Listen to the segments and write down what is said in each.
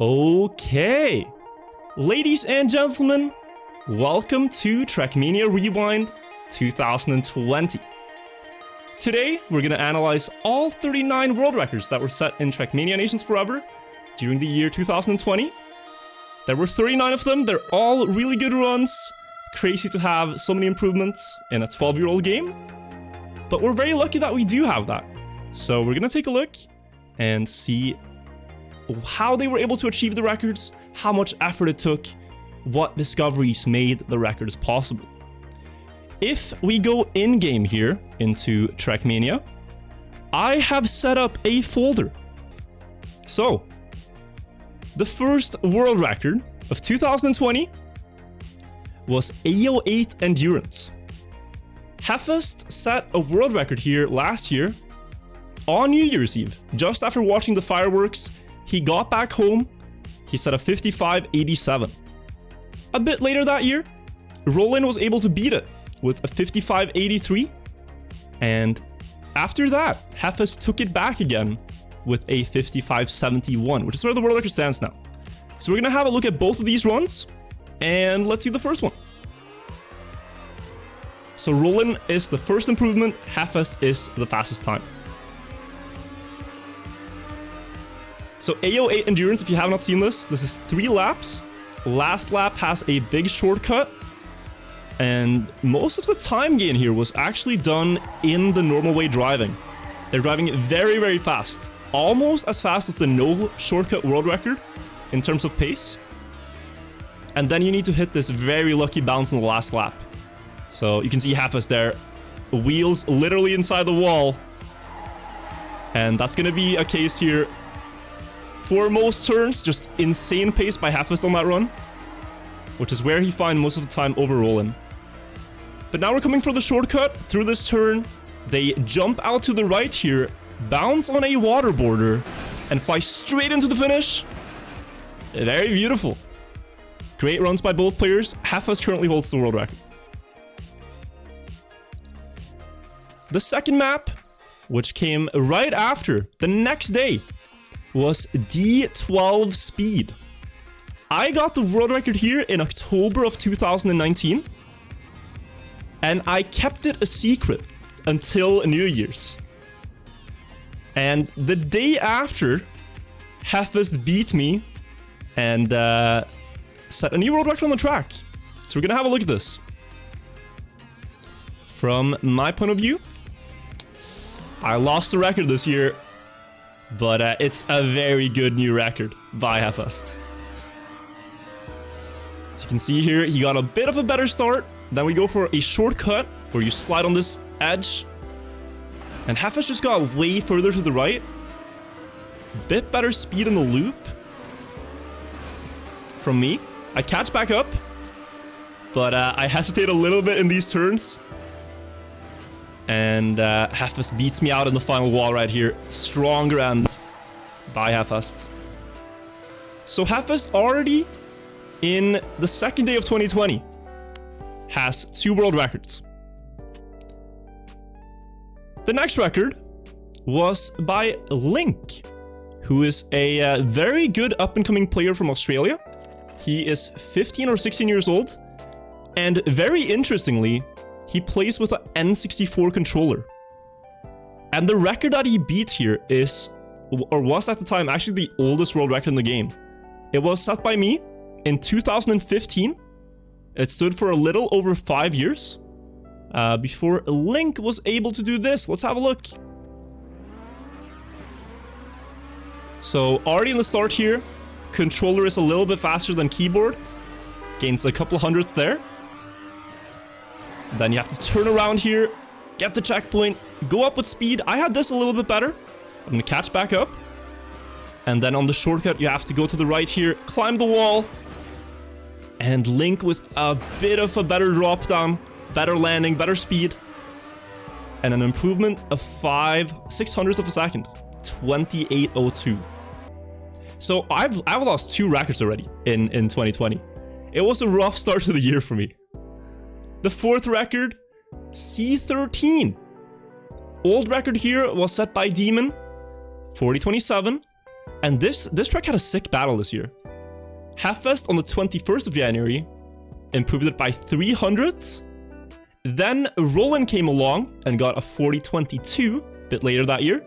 Okay, ladies and gentlemen, welcome to Trackmania Rewind 2020. Today, we're going to analyze all 39 world records that were set in Trackmania Nations Forever during the year 2020. There were 39 of them, they're all really good runs. Crazy to have so many improvements in a 12-year-old game, but we're very lucky that we do have that. So we're going to take a look and see how they were able to achieve the records, how much effort it took, what discoveries made the records possible. If we go in-game here into Trackmania, I have set up a folder. So, the first world record of 2020 was AO8 Endurance. Hefest set a world record here last year on New Year's Eve, just after watching the fireworks. He got back home, he set a 55.87. A bit later that year, Roland was able to beat it with a 55.83. And after that, Hefest took it back again with a 55.71, which is where the world record stands now. So we're gonna have a look at both of these runs, and let's see the first one. So Roland is the first improvement, Hefest is the fastest time. So AO8 Endurance, if you have not seen this is 3 laps. Last lap has a big shortcut. And most of the time gain here was actually done in the normal way driving. They're driving it very, very fast. Almost as fast as the no shortcut world record in terms of pace. And then you need to hit this very lucky bounce in the last lap. So you can see Hefest there. Wheels literally inside the wall. And that's going to be a case here. For most turns, just insane pace by Hefest on that run, which is where he finds most of the time over Roland. But now we're coming for the shortcut through this turn. They jump out to the right here, bounce on a water border, and fly straight into the finish. Very beautiful. Great runs by both players. Hefest currently holds the world record. The second map, which came right after, the next day, was D12 Speed. I got the world record here in October of 2019, and I kept it a secret until New Year's. And the day after, Hefest beat me and set a new world record on the track. So we're gonna have a look at this. From my point of view, I lost the record this year, but it's a very good new record by Hefest. As you can see here, he got a bit of a better start. Then we go for a shortcut where you slide on this edge. And Hefest just got way further to the right. Bit better speed in the loop from me. I catch back up, but I hesitate a little bit in these turns. And Hefest beats me out in the final wall right here. Stronger end by Hefest. So Hefest already in the second day of 2020 has 2 world records. The next record was by Link, who is a very good up-and-coming player from Australia. He is 15 or 16 years old, and very interestingly, he plays with an N64 controller. And the record that he beat here is, or was at the time, actually the oldest world record in the game. It was set by me in 2015. It stood for a little over 5 years before Link was able to do this. Let's have a look. So already in the start here, controller is a little bit faster than keyboard. Gains a couple hundredths there. Then you have to turn around here, get the checkpoint, go up with speed. I had this a little bit better. I'm gonna catch back up. And then on the shortcut, you have to go to the right here, climb the wall. And Link with a bit of a better drop down, better landing, better speed. And an improvement of 5/600ths of a second, 28.02. So I've lost 2 records already in 2020. It was a rough start to the year for me. The fourth record, C13. Old record here was set by Demon, 40.27. And this track had a sick battle this year. Half-Fest on the 21st of January improved it by 300ths. Then Roland came along and got a 4022 a bit later that year.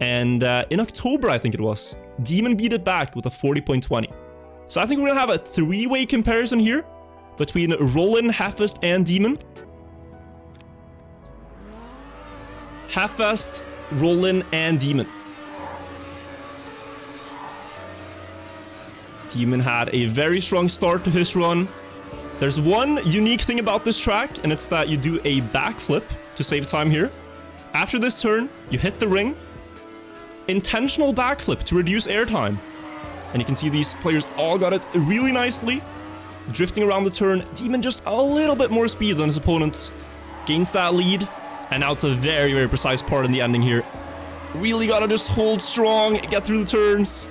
And in October, I think it was, Demon beat it back with a 40.20. So I think we're gonna have a three-way comparison here between Roland, Half-Fest, and Demon. Half-Fest, Roland, and Demon. Demon had a very strong start to his run. There's one unique thing about this track, and it's that you do a backflip to save time here. After this turn, you hit the ring. Intentional backflip to reduce airtime. And you can see these players all got it really nicely. Drifting around the turn, Demon just a little bit more speed than his opponents. Gains that lead, and now it's a very, very precise part in the ending here. Really gotta just hold strong, get through the turns.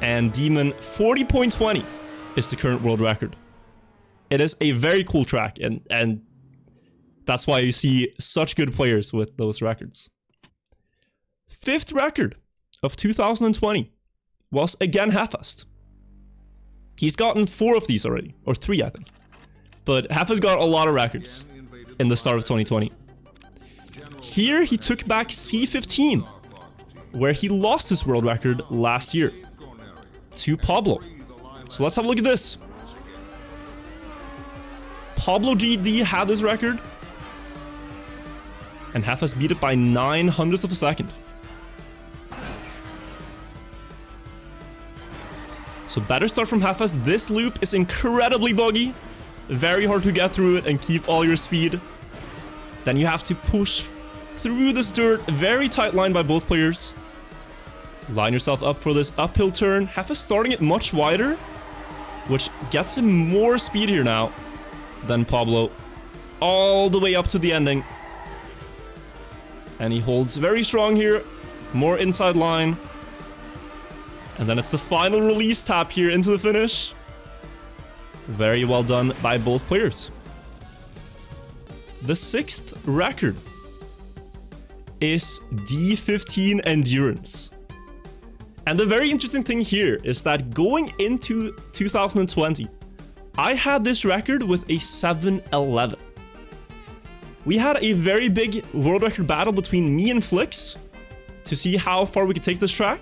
And Demon 40.20 is the current world record. It is a very cool track, and that's why you see such good players with those records. Fifth record of 2020 was again Half-Fest. He's gotten 4 of these already, or 3 I think. But Half-Fest got a lot of records in the start of 2020. Here he took back C15, where he lost his world record last year to Pablo. So let's have a look at this. Pablo GD had this record, and Half-Fest beat it by 900ths of a second. So better start from Half-Fest. This loop is incredibly buggy. Very hard to get through it and keep all your speed. Then you have to push through this dirt. Very tight line by both players. Line yourself up for this uphill turn. Half-Fest starting it much wider, which gets him more speed here now than Pablo. All the way up to the ending. And he holds very strong here. More inside line. And then it's the final release tap here into the finish. Very well done by both players. The 6th record is D15 Endurance. And the very interesting thing here is that going into 2020, I had this record with a 711. We had a very big world record battle between me and Flix to see how far we could take this track.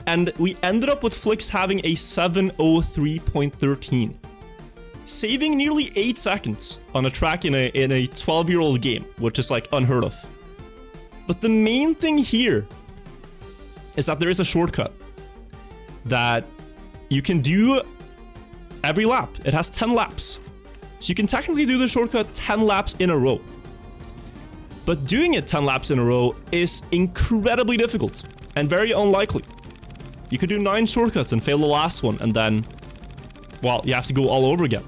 And we ended up with Flix having a 703.13. Saving nearly 8 seconds on a track in a 12-year-old game, which is like unheard of. But the main thing here is that there is a shortcut that you can do every lap. It has 10 laps. So you can technically do the shortcut 10 laps in a row. But doing it 10 laps in a row is incredibly difficult and very unlikely. You could do 9 shortcuts and fail the last one, and then, well, you have to go all over again.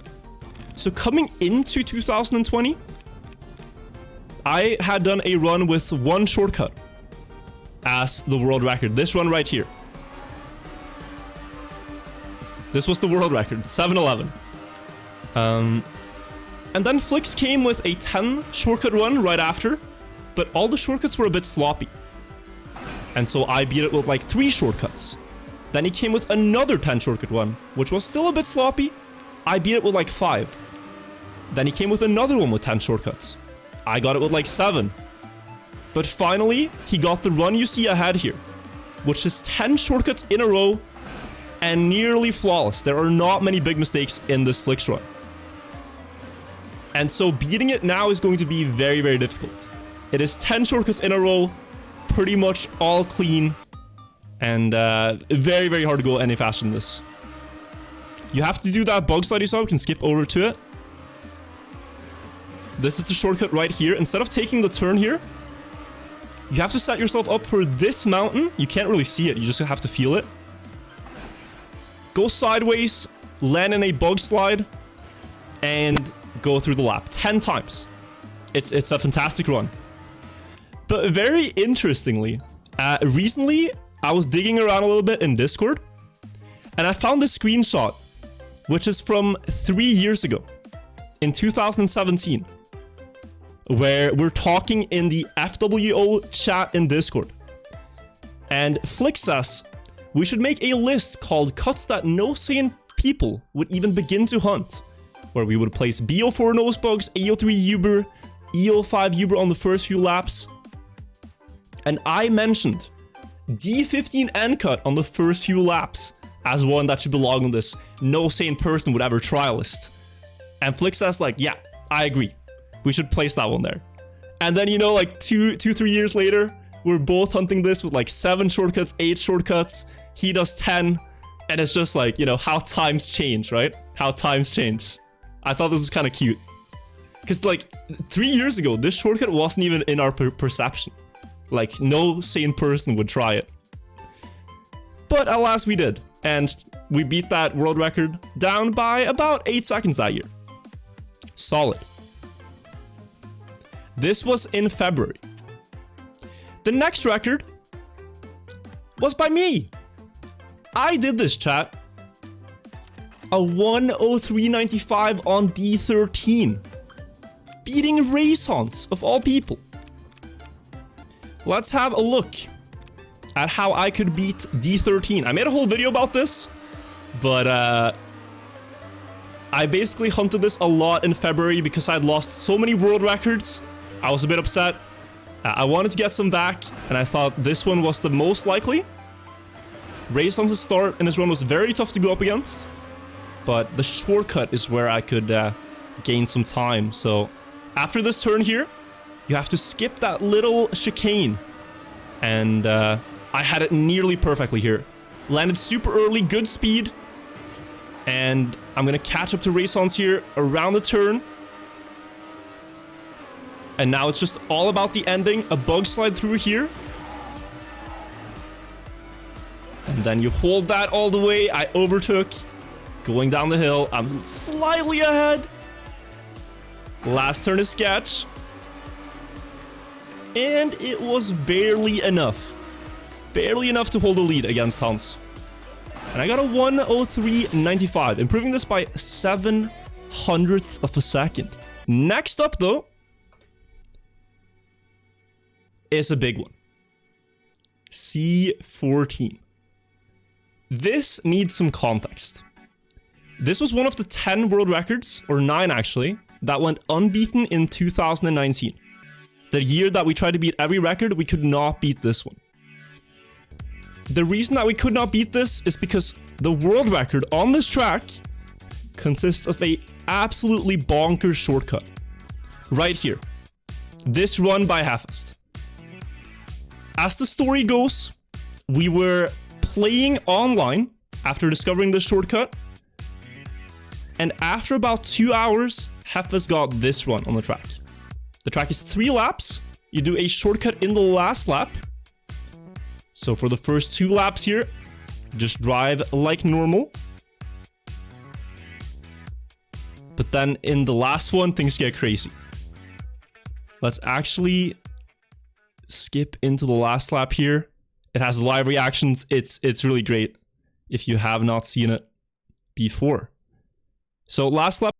So coming into 2020, I had done a run with 1 shortcut as the world record. This run right here. This was the world record, 711. And then Flix came with a 10 shortcut run right after, but all the shortcuts were a bit sloppy. And so I beat it with like 3 shortcuts. Then he came with another 10 shortcut run, which was still a bit sloppy. I beat it with like 5. Then he came with another one with 10 shortcuts. I got it with like 7. But finally, he got the run you see ahead here, which is 10 shortcuts in a row and nearly flawless. There are not many big mistakes in this Flix run. And so beating it now is going to be very, very difficult. It is 10 shortcuts in a row, pretty much all clean, and very, very hard to go any faster than this. You have to do that bug slide you saw. We can skip over to it. This is the shortcut right here. Instead of taking the turn here, you have to set yourself up for this mountain. You can't really see it. You just have to feel it. Go sideways, land in a bug slide, and go through the lap 10 times. It's a fantastic run. But very interestingly, recently I was digging around a little bit in Discord, and I found this screenshot, which is from 3 years ago, in 2017, where we're talking in the FWO chat in Discord. And Flix says, we should make a list called cuts that no sane people would even begin to hunt, where we would place BO4 Nosebugs, AO3 Uber, EO5 Uber on the first few laps. And I mentioned D15 N cut on the first few laps as one that should belong on this no sane person would ever try list. And Flick says like, yeah, I agree. We should place that one there. And then, you know, like 3 years later, we're both hunting this with like 7 shortcuts, 8 shortcuts. He does 10. And it's just like, you know, how times change, right? How times change. I thought this was kind of cute. Because like 3 years ago, this shortcut wasn't even in our perception. Like no sane person would try it. But alas, we did. And we beat that world record down by about 8 seconds that year. Solid. This was in February. The next record was by me. I did this, chat. A 103.95 on D13. Beating Raisons, of all people. Let's have a look at how I could beat D13. I made a whole video about this, but I basically hunted this a lot in February because I'd lost so many world records. I was a bit upset. I wanted to get some back, and I thought this one was the most likely. Raison's start in this run was very tough to go up against, but the shortcut is where I could gain some time. So after this turn here, you have to skip that little chicane. And I had it nearly perfectly here. Landed super early, good speed. And I'm gonna catch up to Raisons here around the turn. And now it's just all about the ending. A bug slide through here. And then you hold that all the way. I overtook. Going down the hill. I'm slightly ahead. Last turn is sketch. And it was barely enough. Barely enough to hold the lead against Hans. And I got a 103.95, improving this by 7/100th of a second. Next up, though, is a big one. C14. This needs some context. This was one of the 10 world records, or 9 actually, that went unbeaten in 2019. The year that we tried to beat every record, we could not beat this one. The reason that we could not beat this is because the world record on this track consists of a absolutely bonkers shortcut. Right here. This run by Heffest. As the story goes, we were playing online after discovering this shortcut. And after about 2 hours, Heffest got this run on the track. The track is 3 laps. You do a shortcut in the last lap. So for the first 2 laps here, just drive like normal. But then in the last one, things get crazy. Let's actually skip into the last lap here. It has live reactions. It's really great if you have not seen it before. So last lap.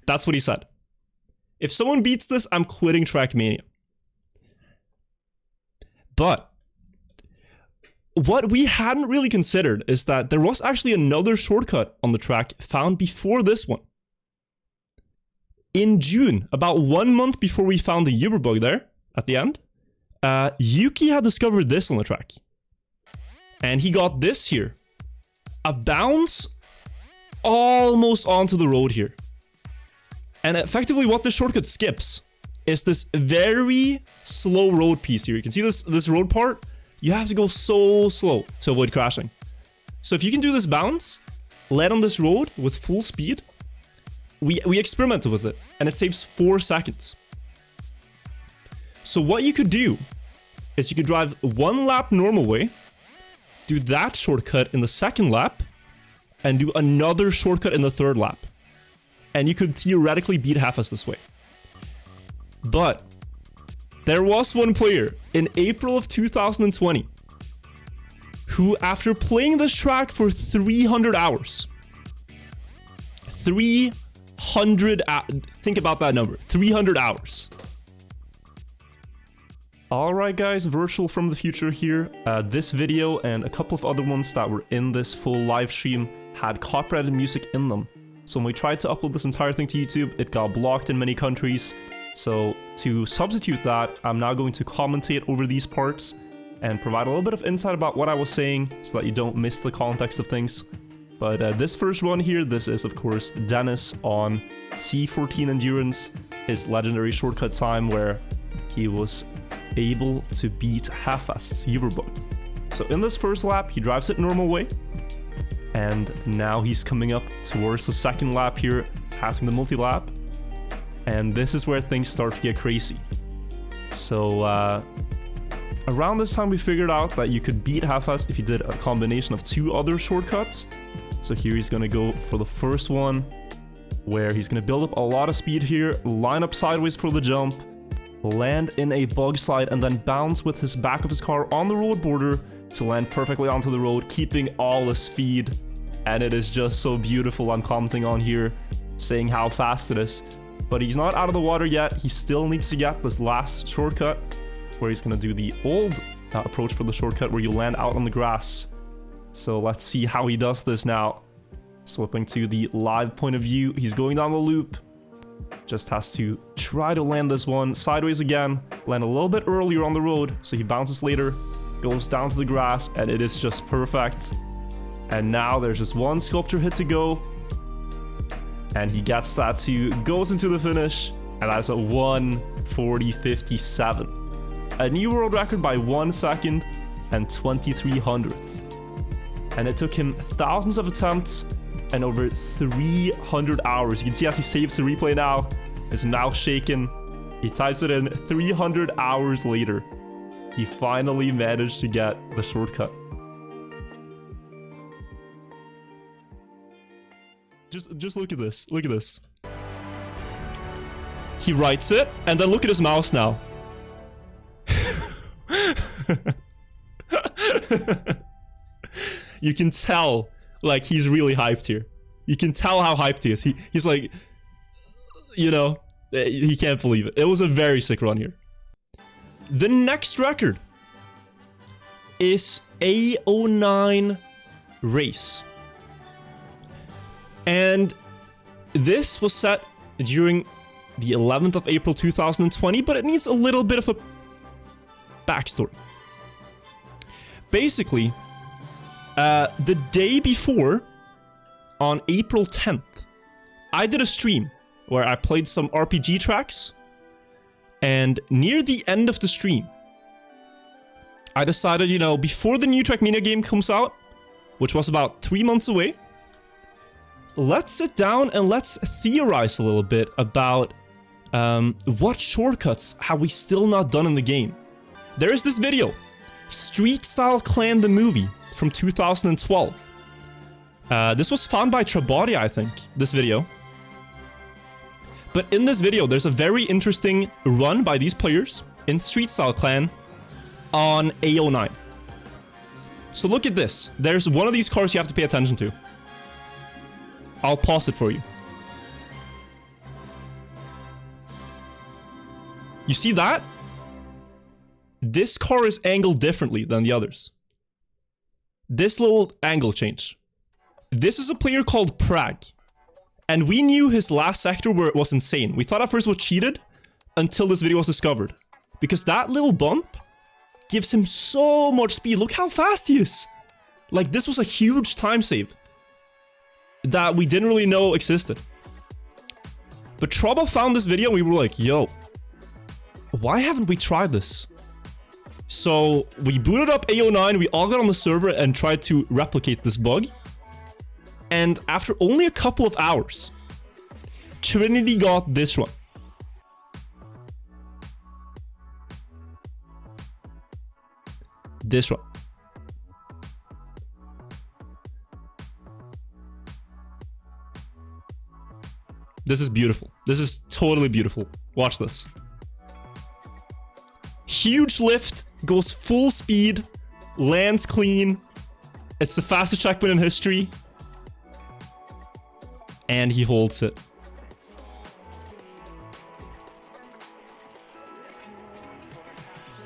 That's what he said. If someone beats this, I'm quitting Trackmania. But what we hadn't really considered is that there was actually another shortcut on the track found before this one. In June, about 1 month before we found the Uber bug there, at the end, Yuki had discovered this on the track. And he got this here. A bounce almost onto the road here. And effectively what this shortcut skips is this very slow road piece here. You can see this road part. You have to go so slow to avoid crashing. So if you can do this bounce, land on this road with full speed, we experimented with it, and it saves 4 seconds. So what you could do is you could drive 1 lap normal way, do that shortcut in the 2nd lap, and do another shortcut in the 3rd lap. And you could theoretically beat Half-Us this way. But there was one player in April of 2020 who, after playing this track for 300 hours, 300 think about that number, 300 hours. Alright guys, Virtual from the future here. This video and a couple of other ones that were in this full live stream had copyrighted music in them. So when we tried to upload this entire thing to YouTube, it got blocked in many countries. So to substitute that, I'm now going to commentate over these parts and provide a little bit of insight about what I was saying so that you don't miss the context of things. But this first one here, this is of course Dennis on C14 Endurance, his legendary shortcut time where he was able to beat Half-Ass's Uber bug. So in this first lap, he drives it normal way. And now he's coming up towards the 2nd lap here, passing the multi-lap. And this is where things start to get crazy. So around this time we figured out that you could beat Half-Ass if you did a combination of 2 other shortcuts. So here he's gonna go for the first one, where he's gonna build up a lot of speed here, line up sideways for the jump, land in a bug slide, and then bounce with his back of his car on the road border to land perfectly onto the road, keeping all the speed. And it is just so beautiful. I'm commenting on here, saying how fast it is. But he's not out of the water yet. He still needs to get this last shortcut, where he's gonna do the old approach for the shortcut, where you land out on the grass. So let's see how he does this now. Swapping to the live point of view, he's going down the loop. Just has to try to land this one sideways again, land a little bit earlier on the road, so he bounces later, goes down to the grass, and it is just perfect. And now there's just 1 sculpture hit to go, and he gets that too, goes into the finish, and that's a 1:40.57. A new world record by 1 second and 23 hundredths. And it took him thousands of attempts and over 300 hours. You can see as he saves the replay now, his mouth shaking. He types it in 300 hours later. He finally managed to get the shortcut. Just look at this. Look at this. He writes it, and then look at his mouse now. You can tell, like, he's really hyped here. You can tell how hyped he is. He's like, you know, he can't believe it. It was a very sick run here. The next record is A09 race. And this was set during the 11th of April 2020, but it needs a little bit of a backstory. Basically, the day before, on April 10th, I did a stream where I played some RPG tracks, and near the end of the stream, I decided, you know, before the new Trackmania game comes out, which was about 3 months away, let's sit down and let's theorize a little bit about what shortcuts have we still not done in the game. There is this video, Street Style Clan the Movie, from 2012. This was found by Trackmania, I think, this video. But in this video, there's a very interesting run by these players in Street Style Clan on A09. So look at this. There's one of these cars you have to pay attention to. I'll pause it for you. You see that? This car is angled differently than the others. This little angle change. This is a player called Prague. And we knew his last sector was insane. We thought at first it was cheated until this video was discovered. Because that little bump gives him so much speed. Look how fast he is. Like, this was a huge time save that we didn't really know existed. But Trouble found this video and we were like, yo, why haven't we tried this? So we booted up AO9, we all got on the server and tried to replicate this bug. And after only a couple of hours, Trinity got this run. This run. This is beautiful. This is totally beautiful. Watch this. Huge lift, goes full speed, lands clean. It's the fastest checkpoint in history. And he holds it.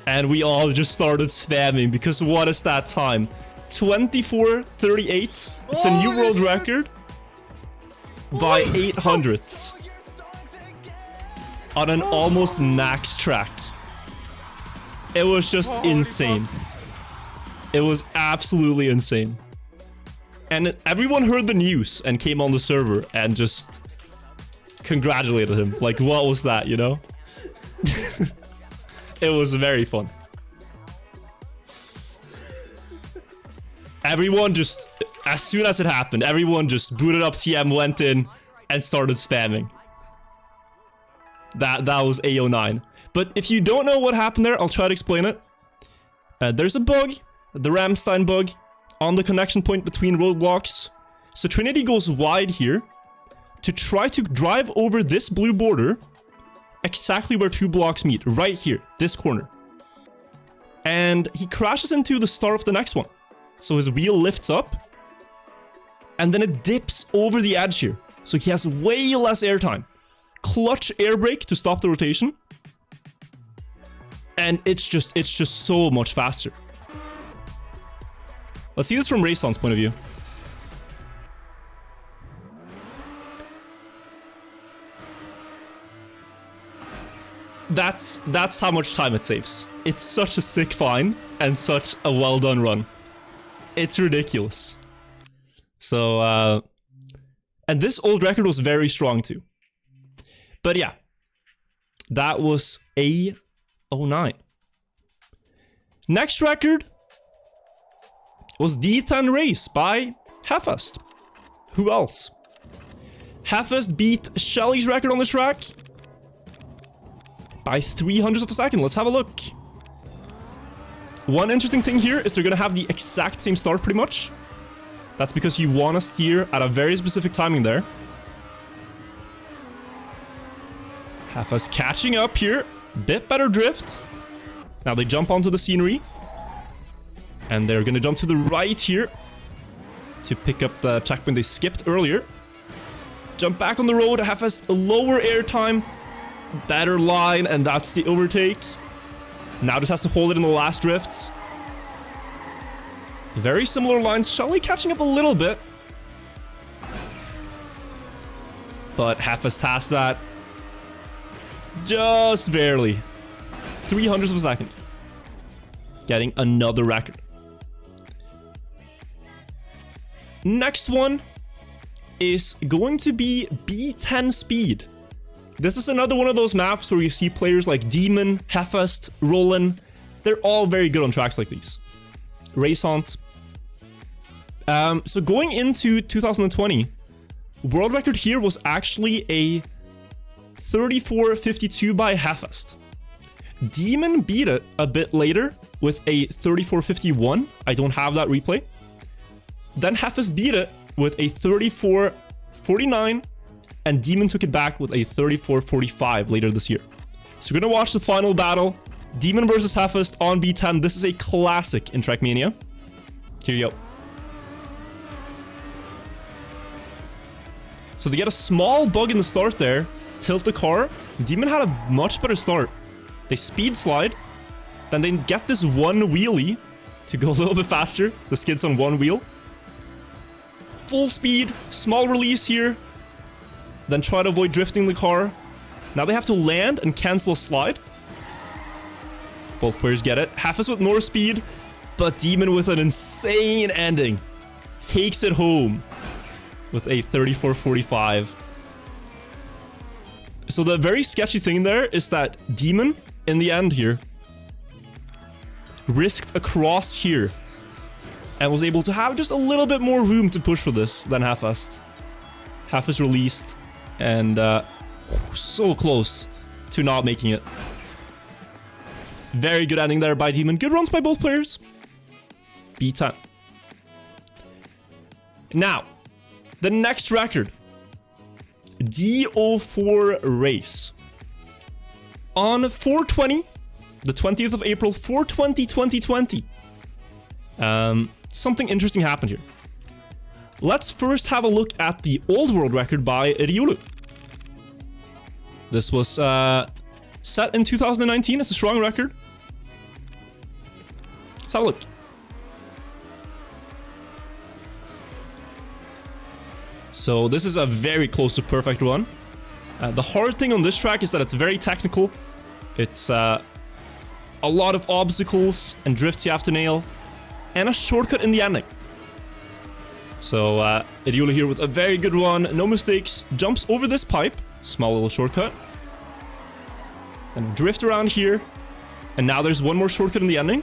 And we all just started spamming because what is that time? 24:38. It's a new world record by 800ths on an almost max track. It was just insane. It was absolutely insane. And everyone heard the news and came on the server and just congratulated him. Like, what was that, you know? It was very fun. Everyone just, as soon as it happened, everyone just booted up TM, went in, and started spamming. That was AO9. But if you don't know what happened there, I'll try to explain it. There's a bug, the Ramstein bug, on the connection point between roadblocks. So Trinity goes wide here to try to drive over this blue border exactly where two blocks meet, right here, this corner. And he crashes into the start of the next one. So his wheel lifts up, and then it dips over the edge here. So he has way less airtime. Clutch air brake to stop the rotation. And it's just so much faster. Let's see this from Rayson's point of view. That's how much time it saves. It's such a sick find and such a well done run. It's ridiculous. So, and this old record was very strong too. But yeah, that was A09. Next record was D10 Race by Heffest. Who else? Heffest beat Shelly's record on this track by 300ths of a second. Let's have a look. One interesting thing here is they're gonna have the exact same start pretty much. That's because you want to steer at a very specific timing there. Heffest catching up here. Bit better drift. Now they jump onto the scenery. And they're gonna jump to the right here to pick up the checkpoint they skipped earlier. Jump back on the road. Heffest lower airtime. Better line, and that's the overtake. Now just has to hold it in the last drifts. Very similar lines. Shelly catching up a little bit. But Heffest has that. Just barely. 300ths of a second. Getting another record. Next one is going to be B10 Speed. This is another one of those maps where you see players like Demon, Heffest, Roland. They're all very good on tracks like these. Raysons. So going into 2020, world record here was actually a 34:52 by Heffest. Demon beat it a bit later with a 34:51. I don't have that replay. Then Heffest beat it with a 34:49. And Demon took it back with a 34:45 later this year. So we're gonna watch the final battle. Demon versus Heffest on B10. This is a classic in Trackmania. Here you go. So they get a small bug in the start there. Tilt the car. Demon had a much better start. They speed slide. Then they get this one wheelie to go a little bit faster. The skid's on one wheel. Full speed, small release here. Then try to avoid drifting the car. Now they have to land and cancel a slide. Both players get it. Half-Us with more speed, but Demon with an insane ending takes it home with a 34-45. So the very sketchy thing there is that Demon, in the end here, risked a cross here and was able to have just a little bit more room to push for this than Half-Us. Half-Us released and so close to not making it. Very good ending there by Demon. Good runs by both players. B10. Now, the next record. D04 race. On 420, the 20th of April, 420, 2020. Something interesting happened here. Let's first have a look at the old world record by Ryulu. This was set in 2019. It's a strong record. Let's have a look. So this is a very close to perfect run. The hard thing on this track is that it's very technical. It's a lot of obstacles and drifts you have to nail, and a shortcut in the ending. So Ryulu here with a very good run, no mistakes, jumps over this pipe, small little shortcut. Then drift around here, and now there's one more shortcut in the ending,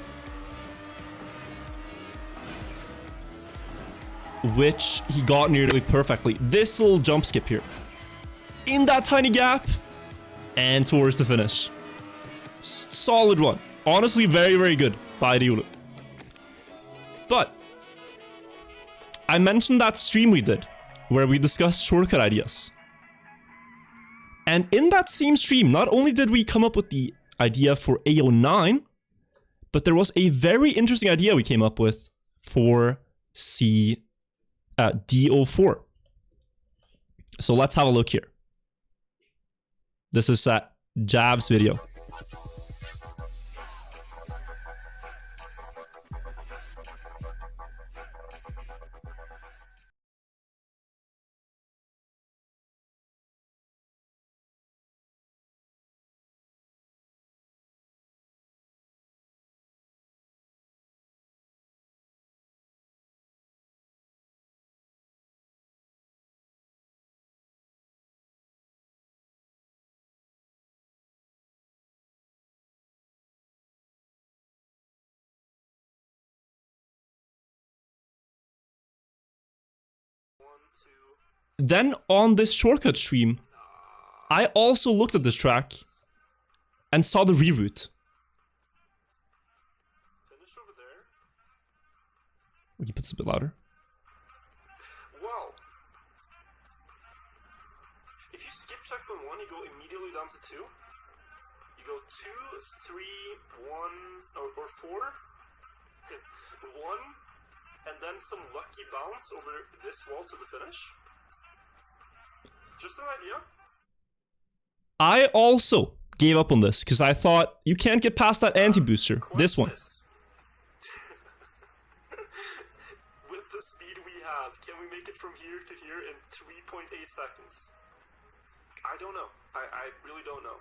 which he got nearly perfectly. This little jump skip here, in that tiny gap, and towards the finish. Solid run. Honestly, very, very good by Ryulu. But I mentioned that stream we did, where we discussed shortcut ideas. And in that same stream, not only did we come up with the idea for A09, but there was a very interesting idea we came up with for D04. So let's have a look here. This is Jav's video. Then on this shortcut stream, I also looked at this track and saw the reroute. Finish over there. We can put this a bit louder. Wow. If you skip checkpoint 1, you go immediately down to 2. You go 2, 3, 1, or 4. 1, and then some lucky bounce over this wall to the finish. Just an idea. I also gave up on this because I thought you can't get past that anti-booster. This one. With the speed we have, can we make it from here to here in 3.8 seconds? I don't know. I really don't know.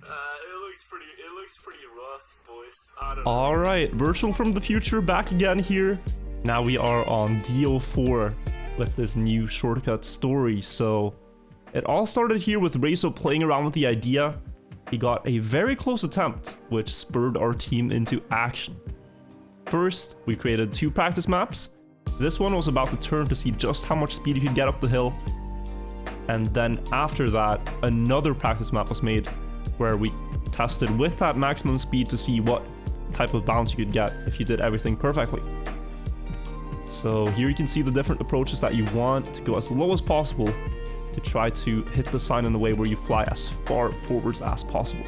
It looks pretty rough, boys. I don't know. All right, Virtual from the future back again here. Now we are on D04 with this new shortcut story. So it all started here with Reiso playing around with the idea. He got a very close attempt, which spurred our team into action. First, we created 2 practice maps. This one was about the turn to see just how much speed you could get up the hill. And then after that, another practice map was made where we tested with that maximum speed to see what type of bounce you could get if you did everything perfectly. So here you can see the different approaches that you want to go as low as possible to try to hit the sign in a way where you fly as far forwards as possible.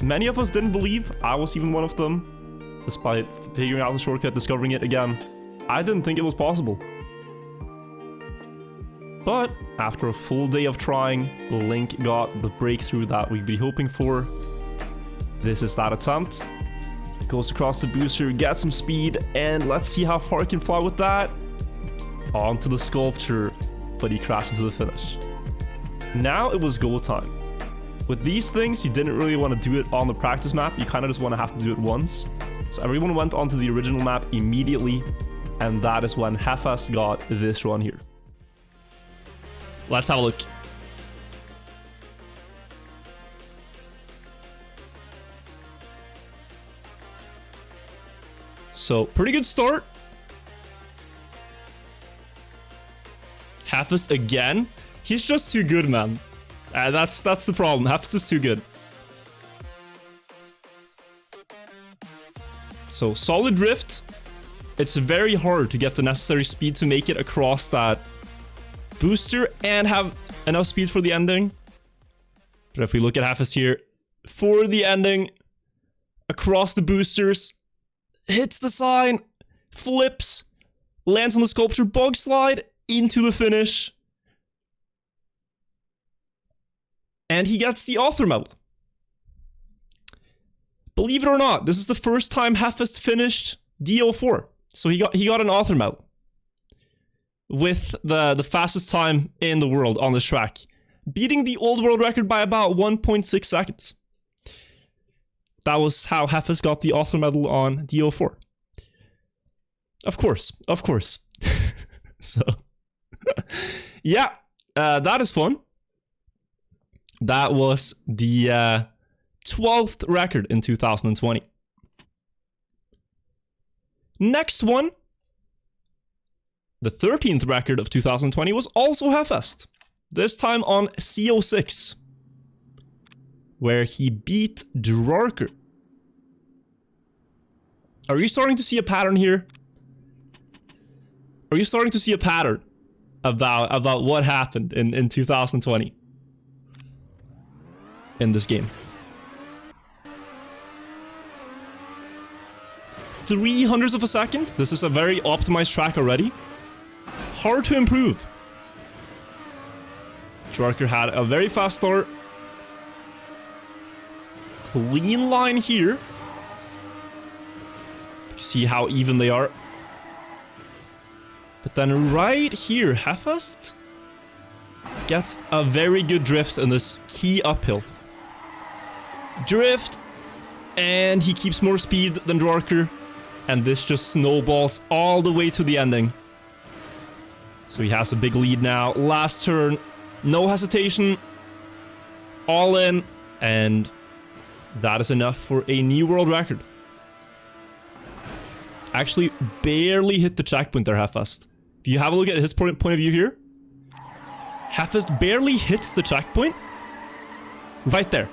Many of us didn't believe, I was even one of them, despite figuring out the shortcut, discovering it again. I didn't think it was possible. But after a full day of trying, Link got the breakthrough that we'd be hoping for. This is that attempt. Goes across the booster, gets some speed, and let's see how far he can fly with that. Onto the sculpture, but he crashed into the finish. Now it was go time. With these things, you didn't really want to do it on the practice map, you kind of just want to have to do it once. So everyone went onto the original map immediately, and that is when Heffest got this run here. Let's have a look. So, pretty good start. Heffest again. He's just too good, man. That's the problem. Heffest is too good. So, solid drift. It's very hard to get the necessary speed to make it across that booster and have enough speed for the ending. But if we look at Heffest here, for the ending, across the boosters, hits the sign, flips, lands on the sculpture, bug slide, into the finish. And he gets the author medal. Believe it or not, this is the first time Heffest finished DO4. So he got an author medal. With the fastest time in the world on this track. Beating the old world record by about 1.6 seconds. That was how Heffest got the author medal on DO4. Of course. So, yeah, that is fun. That was the 12th record in 2020. Next one, the 13th record of 2020 was also Heffest. This time on CO6, where he beat Drarker. Are you starting to see a pattern here? Are you starting to see a pattern about what happened in 2020 in this game? 0.03 of a second. This is a very optimized track already. Hard to improve. Drarker had a very fast start. Clean line here. You can see how even they are. But then right here, Heffest gets a very good drift in this key uphill. Drift, and he keeps more speed than Drarker. And this just snowballs all the way to the ending. So he has a big lead now. Last turn, no hesitation. All in, and that is enough for a new world record. Actually, barely hit the checkpoint there, Heffest. If you have a look at his point of view here, Heffest barely hits the checkpoint. Right there.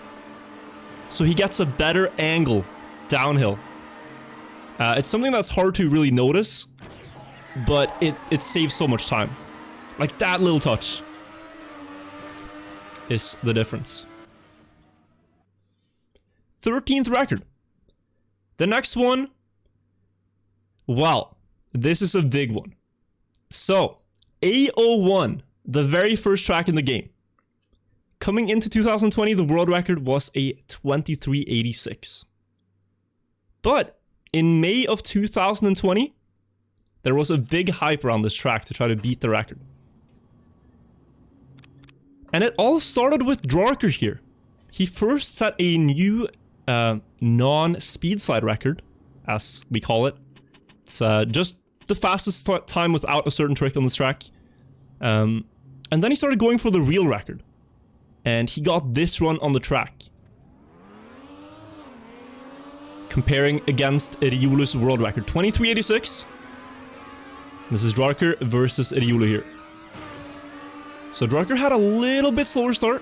So he gets a better angle downhill. It's something that's hard to really notice, but it saves so much time. Like that little touch is the difference. 13th record. The next one, well, this is a big one. So, A01, the very first track in the game. Coming into 2020, the world record was a 2386. But in May of 2020, there was a big hype around this track to try to beat the record. And it all started with Drarker here. He first set a new non-speed slide record, as we call it. It's just the fastest time without a certain trick on this track. And then he started going for the real record. And he got this run on the track. Comparing against Riolu's world record. 2386. This is Drarker versus Riolu here. So Drarker had a little bit slower start.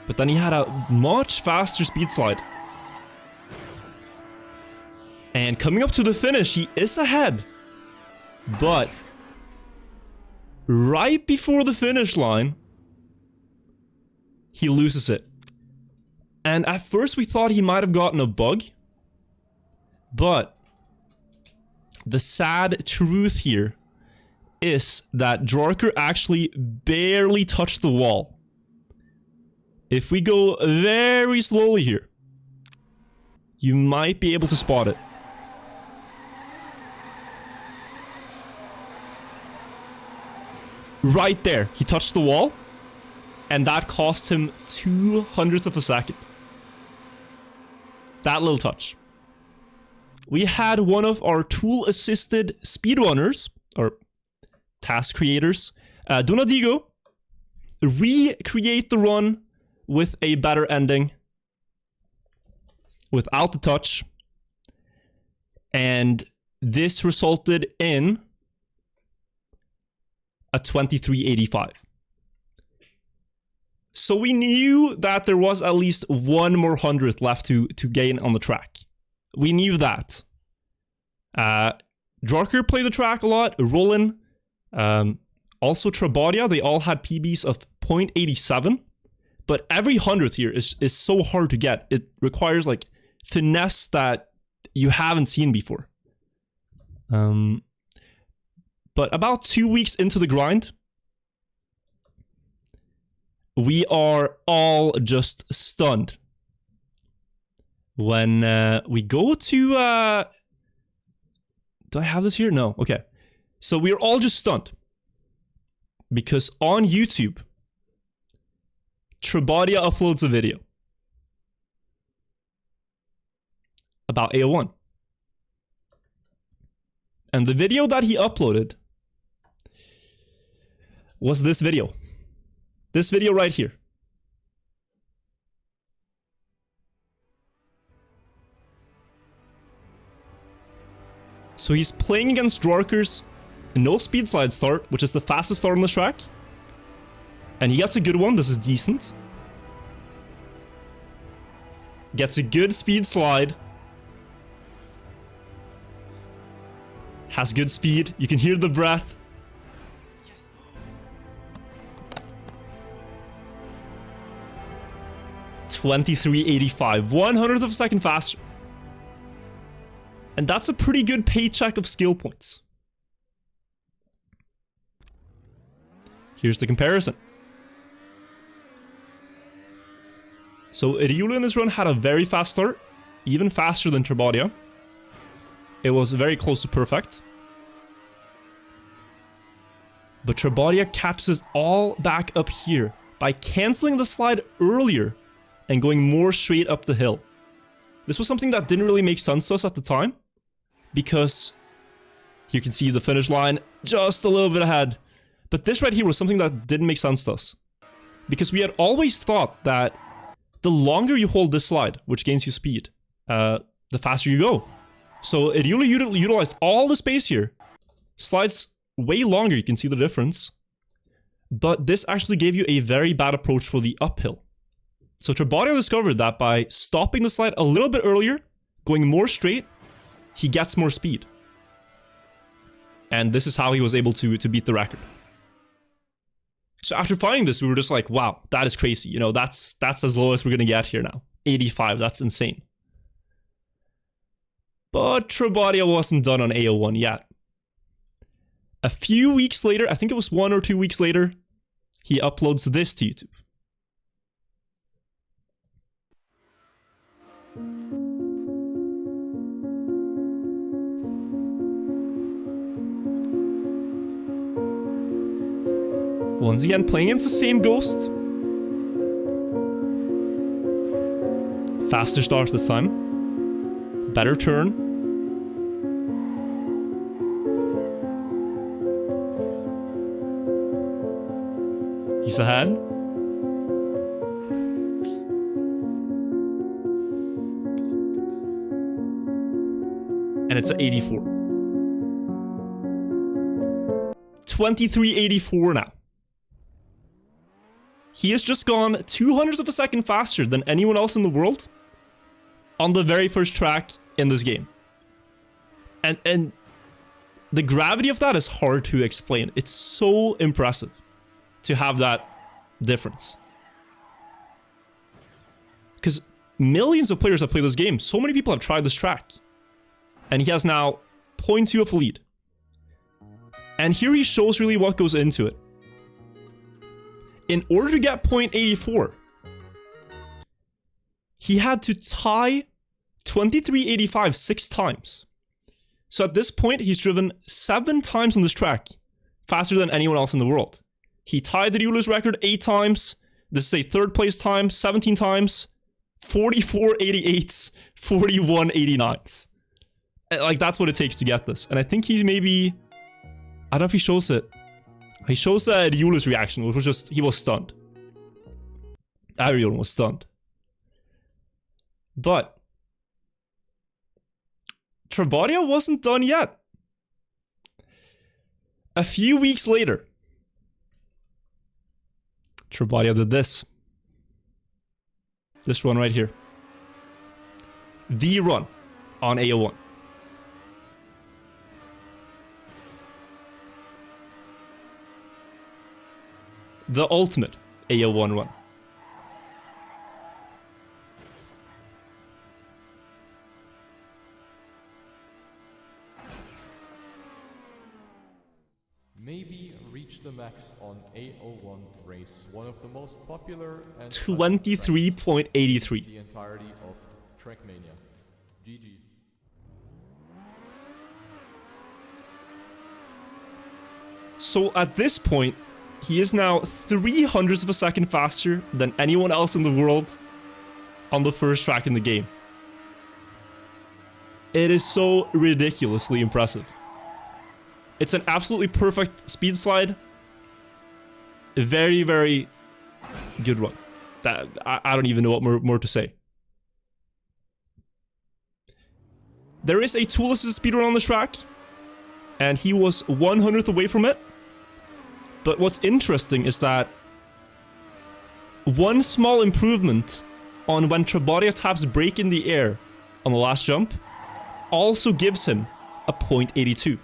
But then he had a much faster speed slide. And coming up to the finish, he is ahead. But right before the finish line, he loses it. And at first we thought he might have gotten a bug. But the sad truth here is that Dwarker actually barely touched the wall. If we go very slowly here, you might be able to spot it. Right there, he touched the wall, and that cost him 0.02 of a second. That little touch. We had one of our tool-assisted speedrunners, or task creators, Donadigo, recreate the run with a better ending, without the touch, and this resulted in a 2385. So we knew that there was at least one more 100th left to gain on the track. We knew that. Dwarker played the track a lot, Roland, also Trackmania, they all had PBs of 0.87. But every 100th here is so hard to get. It requires like finesse that you haven't seen before. But about 2 weeks into the grind, we are all just stunned when we go to... do I have this here? No. Okay. So we're all just stunned because on YouTube, Trackmania uploads a video about AO1. And the video that he uploaded was this video. This video right here. So he's playing against Dwarkers, no speed slide start, which is the fastest start on the track. And he gets a good one, this is decent. Gets a good speed slide. Has good speed, you can hear the breath. 2385, 1/100th of a second faster. And that's a pretty good paycheck of skill points. Here's the comparison. So Ryulu in this run had a very fast start, even faster than Trackmania. It was very close to perfect. But Trackmania catches all back up here by cancelling the slide earlier and going more straight up the hill. This was something that didn't really make sense to us at the time, because you can see the finish line just a little bit ahead. But this right here was something that didn't make sense to us, because we had always thought that the longer you hold this slide, which gains you speed, the faster you go. So it utilized all the space here. Slides way longer, you can see the difference. But this actually gave you a very bad approach for the uphill. So Trackmania discovered that by stopping the slide a little bit earlier, going more straight, he gets more speed. And this is how he was able to beat the record. So after finding this, we were just like, wow, that is crazy. You know, that's as low as we're gonna get here now. 85, that's insane. But Trackmania wasn't done on AO1 yet. A few weeks later, I think it was 1 or 2 weeks later, he uploads this to YouTube. Once again, playing against the same ghost. Faster start this time. Better turn. He's ahead. And it's at 84. 2384 now. He has just gone 2/100th of a second faster than anyone else in the world on the very first track in this game. And the gravity of that is hard to explain. It's so impressive to have that difference. Because millions of players have played this game. So many people have tried this track. And he has now 0.2 of a lead. And here he shows really what goes into it. In order to get 0.84, he had to tie 2385 6 times. So at this point, he's driven 7 times on this track, faster than anyone else in the world. He tied the Euler's record 8 times. This is a 3rd place time, 17 times, 44.88s, 41.89s. Like, that's what it takes to get this. And I think he's maybe... I don't know if he shows it. He shows Euler's reaction, which was just... He was stunned. Everyone was stunned. But... Trackmania wasn't done yet. A few weeks later, Trackmania did this. This run right here. The run on AO1. The ultimate AO1 run. Maybe reach the max on AO1 race, one of the most popular and 23.83. the entirety of Trackmania. GG. So at this point, he is now 0.03 of a second faster than anyone else in the world on the first track in the game. It is so ridiculously impressive. It's an absolutely perfect speed slide. A very, very good run. That I don't even know what more to say. There is a tool-assisted speedrun on this track, and he was 100th away from it. But what's interesting is that one small improvement on when Trackmania taps brake in the air on the last jump also gives him a 0.82.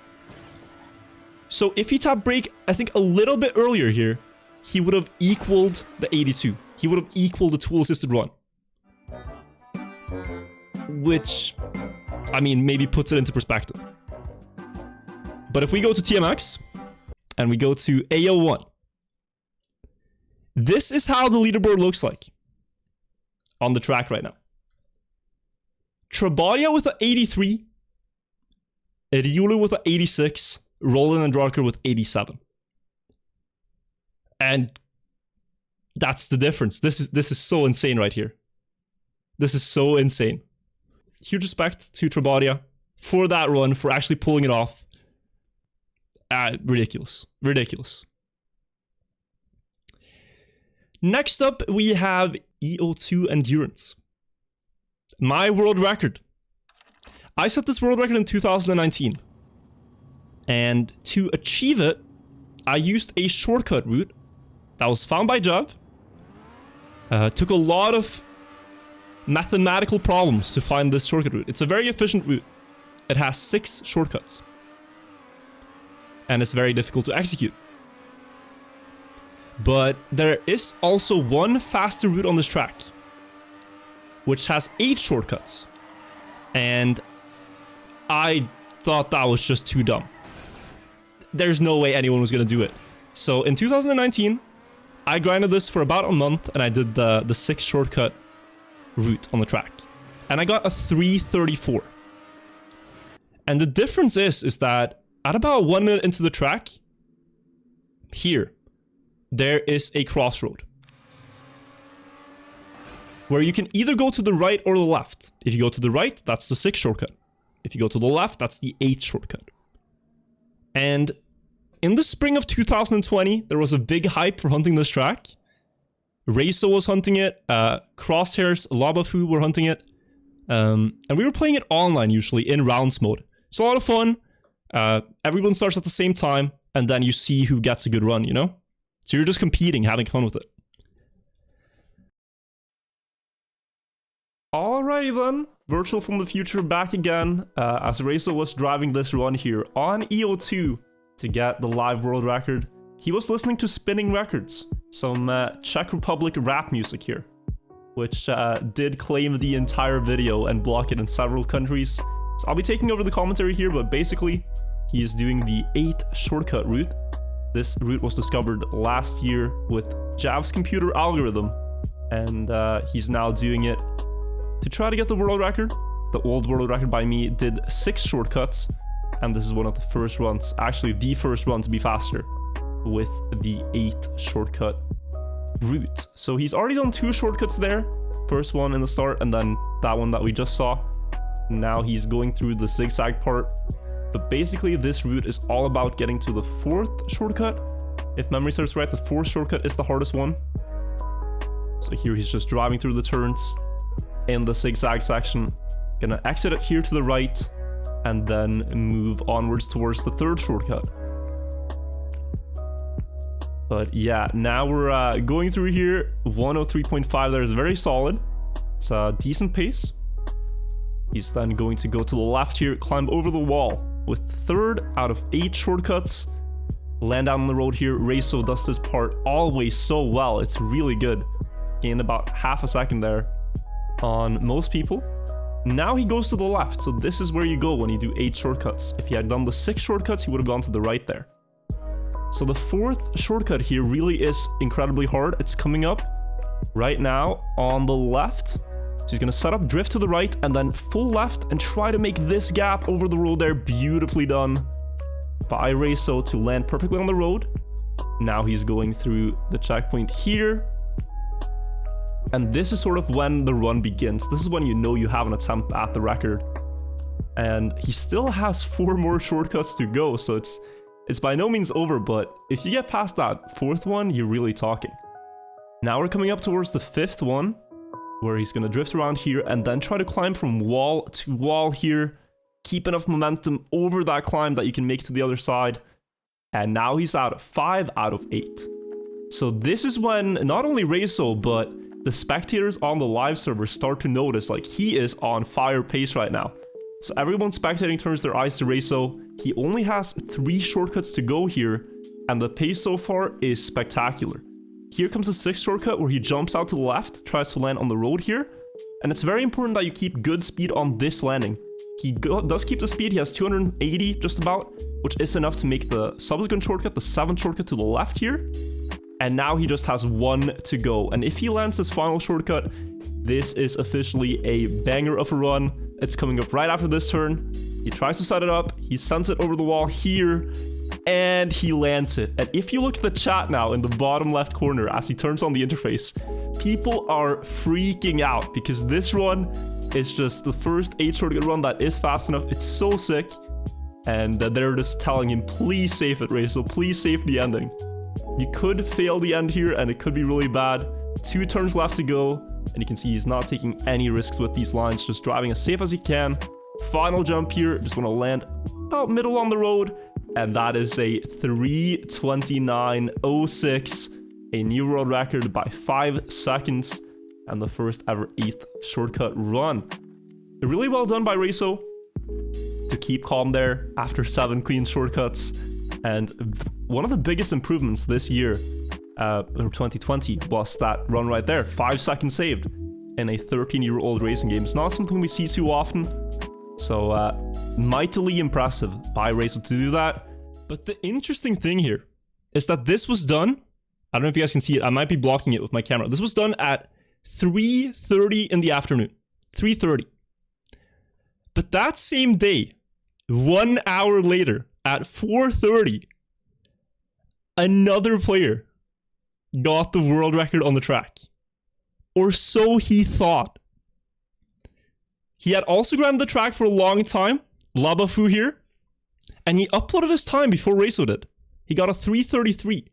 So if he tapped brake, I think a little bit earlier here, he would have equaled the 82. He would have equaled the tool-assisted run. Which, I mean, maybe puts it into perspective. But if we go to TMX, and we go to AO1, this is how the leaderboard looks like on the track right now. Trackmania with an 83, Euler with an 86, Roland and Drucker with 87. And that's the difference. This is so insane right here. This is so insane. Huge respect to Trackmania for that run, for actually pulling it off. Ridiculous. Ridiculous. Next up, we have EO2 Endurance. My world record. I set this world record in 2019. And to achieve it, I used a shortcut route that was found by Jub. Took a lot of mathematical problems to find this shortcut route. It's a very efficient route. It has 6 shortcuts. And it's very difficult to execute. But there is also one faster route on this track, which has 8 shortcuts. And I thought that was just too dumb. There's no way anyone was going to do it. So in 2019, I grinded this for about a month, and I did the 6 shortcut route on the track. And I got a 334. And the difference is that at about 1 minute into the track, here, there is a crossroad. Where you can either go to the right or the left. If you go to the right, that's the 6th shortcut. If you go to the left, that's the 8th shortcut. And in the spring of 2020, there was a big hype for hunting this track. Reiso was hunting it, Crosshairs, Labafu were hunting it. And we were playing it online usually, in rounds mode. It's a lot of fun. Everyone starts at the same time, and then you see who gets a good run, you know? So you're just competing, having fun with it. Alrighty then, Virtual from the future back again, as Reiso was driving this run here on EO2 to get the live world record. He was listening to Spinning Records, some Czech Republic rap music here, which did claim the entire video and block it in several countries. So I'll be taking over the commentary here, but basically, he is doing the 8 shortcut route. This route was discovered last year with Jav's computer algorithm, and he's now doing it to try to get the world record. The old world record by me did 6 shortcuts, and this is one of the first runs, actually the first run to be faster with the 8 shortcut route. So he's already done 2 shortcuts there. First one in the start, and then that one that we just saw. Now he's going through the zigzag part. But basically this route is all about getting to the 4th shortcut. If memory serves right, the 4th shortcut is the hardest one. So here he's just driving through the turns in the zigzag section. Gonna exit it here to the right, and then move onwards towards the 3rd shortcut. But yeah, now we're going through here. 103.5 there is very solid. It's a decent pace. He's then going to go to the left here, climb over the wall with 3rd out of 8 shortcuts. Land down on the road here. Reiso does this part always so well. It's really good. Gained about half a second there on most people. Now he goes to the left, so this is where you go when you do 8 shortcuts. If he had done the 6 shortcuts, he would have gone to the right there. So the 4th shortcut here really is incredibly hard. It's coming up right now on the left. So he's going to set up drift to the right and then full left and try to make this gap over the road there. Beautifully done by Reiso to land perfectly on the road. Now he's going through the checkpoint here. And this is sort of when the run begins. This is when you know you have an attempt at the record. And he still has 4 more shortcuts to go, so it's by no means over, but if you get past that 4th one, you're really talking. Now we're coming up towards the 5th one, where he's going to drift around here and then try to climb from wall to wall here. Keep enough momentum over that climb that you can make it to the other side. And now he's out 5 out of 8. So this is when not only Reiso, but the spectators on the live server start to notice, like, he is on fire pace right now. So everyone spectating turns their eyes to Reiso. He only has 3 shortcuts to go here, and the pace so far is spectacular. Here comes the 6th shortcut where he jumps out to the left, tries to land on the road here, and it's very important that you keep good speed on this landing. He does keep the speed. He has 280 just about, which is enough to make the subsequent shortcut, the 7th shortcut to the left here. And now he just has 1 to go. And if he lands his final shortcut, this is officially a banger of a run. It's coming up right after this turn. He tries to set it up. He sends it over the wall here, and he lands it. And if you look at the chat now in the bottom left corner as he turns on the interface, people are freaking out because this run is just the first 8 shortcut run that is fast enough. It's so sick. And they're just telling him, please save it, Reiso. Please save the ending. You could fail the end here, and it could be really bad. 2 turns left to go, and you can see he's not taking any risks with these lines, just driving as safe as he can. Final jump here, just want to land about middle on the road, and that is a 3:29.06, a new world record by 5 seconds, and the first ever 8th shortcut run. Really well done by Reiso to keep calm there after 7 clean shortcuts. And one of the biggest improvements this year, or 2020, was that run right there. 5 seconds saved in a 13-year-old racing game. It's not something we see too often. So, mightily impressive by Reiso to do that. But the interesting thing here is that this was done, I don't know if you guys can see it, I might be blocking it with my camera. This was done at 3:30 in the afternoon. 3:30. But that same day, 1 hour later, at 4:30, another player got the world record on the track. Or so he thought. He had also grounded the track for a long time, Labafu here, and he uploaded his time before Reiso did. He got a 3:33.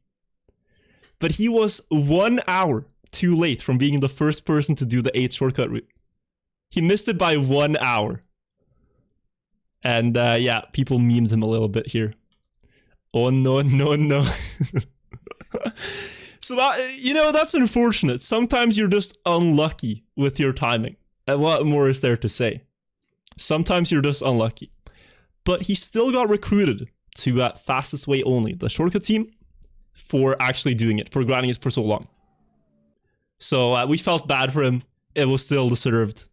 But he was 1 hour too late from being the first person to do the 8th shortcut route. He missed it by 1 hour. And yeah, people memed him a little bit here. Oh no, no, no. So that, you know, that's unfortunate. Sometimes you're just unlucky with your timing. And what more is there to say? Sometimes you're just unlucky. But he still got recruited to Fastest Way Only, the shortcut team, for actually doing it, for grinding it for so long. So we felt bad for him. It was still deserved.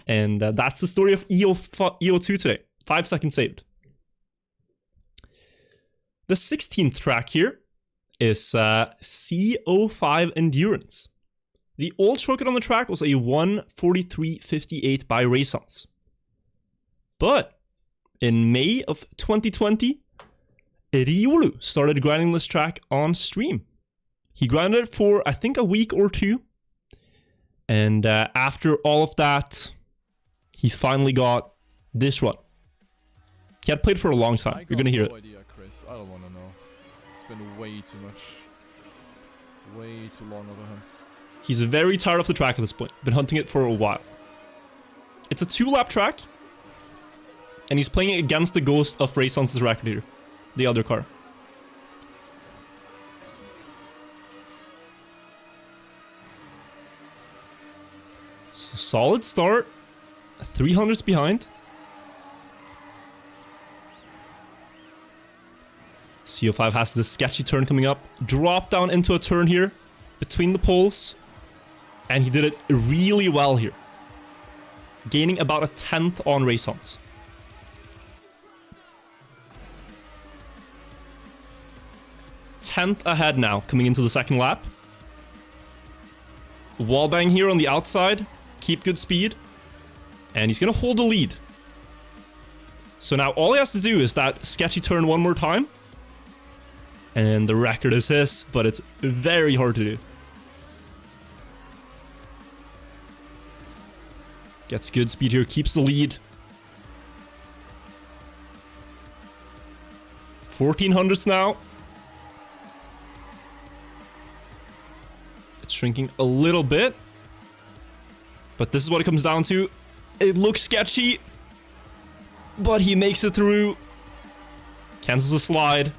And that's the story of EO2 today. 5 seconds saved. The 16th track here is CO5 Endurance. The old shortcut on the track was a 1:43.58 by Raysons. But in May of 2020, Riolu started grinding this track on stream. He grinded it for, I think, a week or two. And after all of that, he finally got this run. He had played for a long time. You're going to hear it. Idea, Chris. I don't want to know. It's been way too much. Way too long of a hunt. He's very tired of the track at this point. Been hunting it for a while. It's a 2-lap track. And he's playing it against the ghost of Raysons' record here. The other car. So solid start. 300s behind. CO5 has this sketchy turn coming up. Drop down into a turn here. Between the poles. And he did it really well here. Gaining about a 10th on Raysons. Tenth ahead now, coming into the second lap. Wallbang here on the outside. Keep good speed. And he's going to hold the lead. So now all he has to do is that sketchy turn one more time. And the record is his, but it's very hard to do. Gets good speed here, keeps the lead. 1400s now. It's shrinking a little bit. But this is what it comes down to. It looks sketchy. But he makes it through. Cancels the slide.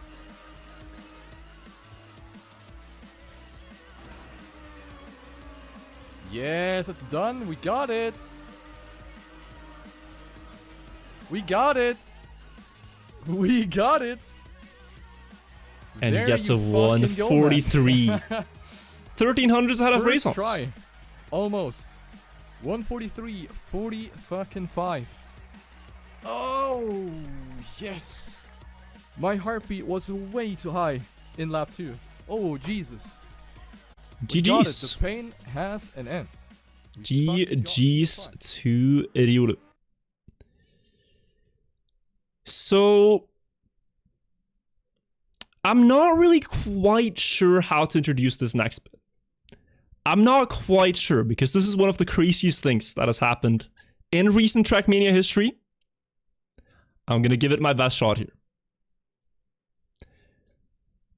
Yes, it's done. We got it. We got it. We got it. And there he gets a you fucking go, 143. man. 1300s ahead of First Raysons. try. Almost. 143, 40 fucking 5. Oh, yes. My heartbeat was way too high in lap 2. Oh, Jesus. We got it. GG's. The pain has an end. GG's to Riolu. So, I'm not really quite sure how to introduce this next bit. I'm not quite sure, because this is one of the craziest things that has happened in recent Trackmania history. I'm gonna give it my best shot here.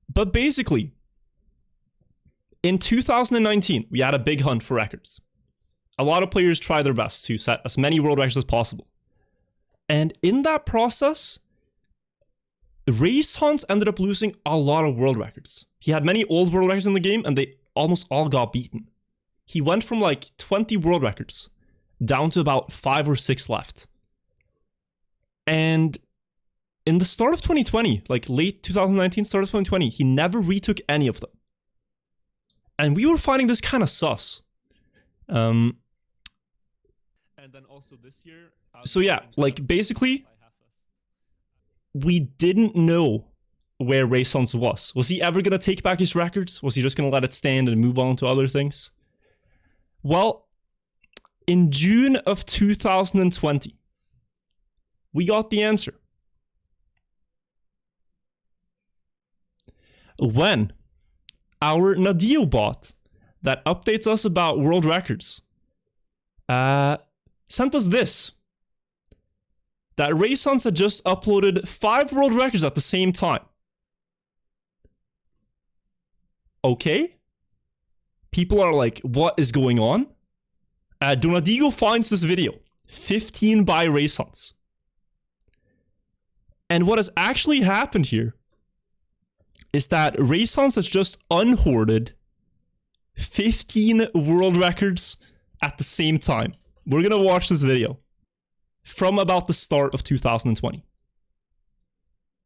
But basically, in 2019, we had a big hunt for records. A lot of players tried their best to set as many world records as possible. And in that process, Raysons ended up losing a lot of world records. He had many old world records in the game, and they almost all got beaten. He went from like 20 world records down to about 5 or 6 left. And in the start of 2020, like late 2019, start of 2020, he never retook any of them. And we were finding this kind of sus. And then also this year... So yeah, like basically, we didn't know where Raysons was. Was he ever going to take back his records? Was he just going to let it stand and move on to other things? Well, in June of 2020, we got the answer. When our Nadio bot that updates us about world records sent us this. That Raysons had just uploaded 5 world records at the same time. Okay. People are like, what is going on? Donadigo finds this video. 15 by Raysons. And what has actually happened here is that Raysons has just unhoarded 15 world records at the same time. We're gonna watch this video from about the start of 2020.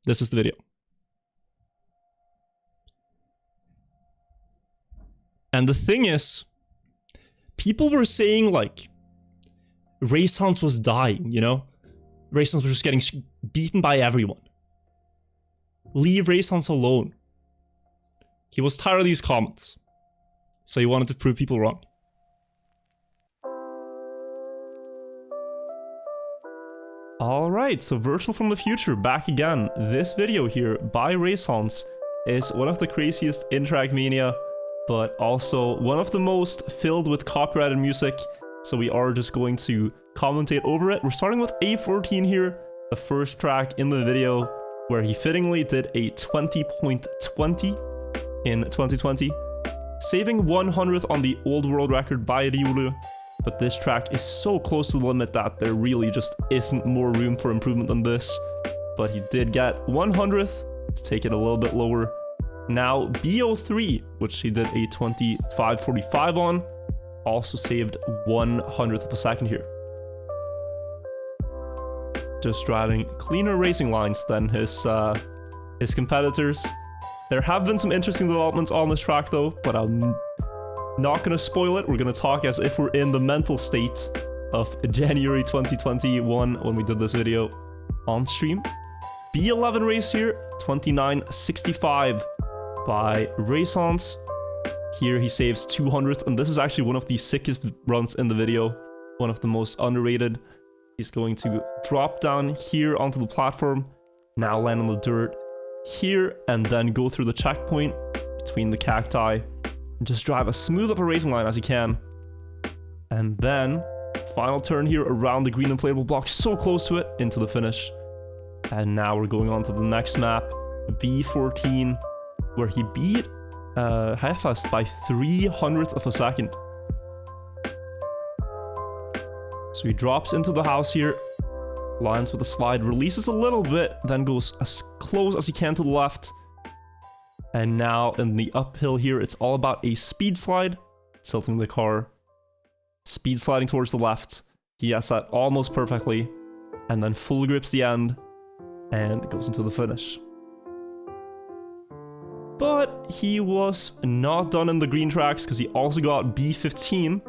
This is the video. And the thing is, people were saying like, Raysons was dying, you know? Raysons was just getting beaten by everyone. leave Raisons alone. He was tired of these comments, so he wanted to prove people wrong. Alright, so Virtual from the Future back again. This video here by Raisons is one of the craziest in Trackmania, but also one of the most filled with copyrighted music, so we are just going to commentate over it. We're starting with A14 here, the first track in the video, where he fittingly did a 20.20 in 2020, saving 100th on the old world record by Ryulu. But this track is so close to the limit that there really just isn't more room for improvement than this. But he did get 100th to take it a little bit lower. Now BO3, which he did a 25.45 on, also saved 100th of a second here. Just driving cleaner racing lines than his competitors. There have been some interesting developments on this track though, but I'm not gonna spoil it. We're gonna talk as if we're in the mental state of January 2021 when we did this video on stream. B11 race here, 29.65 by Raisons. Here he saves 200th, and this is actually one of the sickest runs in the video, one of the most underrated. He's going to drop down here onto the platform, now land on the dirt here, and then go through the checkpoint between the cacti. Just drive as smooth of a racing line as you can. And then, final turn here around the green inflatable block, so close to it, into the finish. And now we're going on to the next map, B14, where he beat Hefest by 300th of a second. So he drops into the house here, lines with a slide, releases a little bit, then goes as close as he can to the left. And now in the uphill here, it's all about a speed slide, tilting the car, speed sliding towards the left. He has that almost perfectly, and then full grips the end, and goes into the finish. But he was not done in the green tracks, because he also got B15,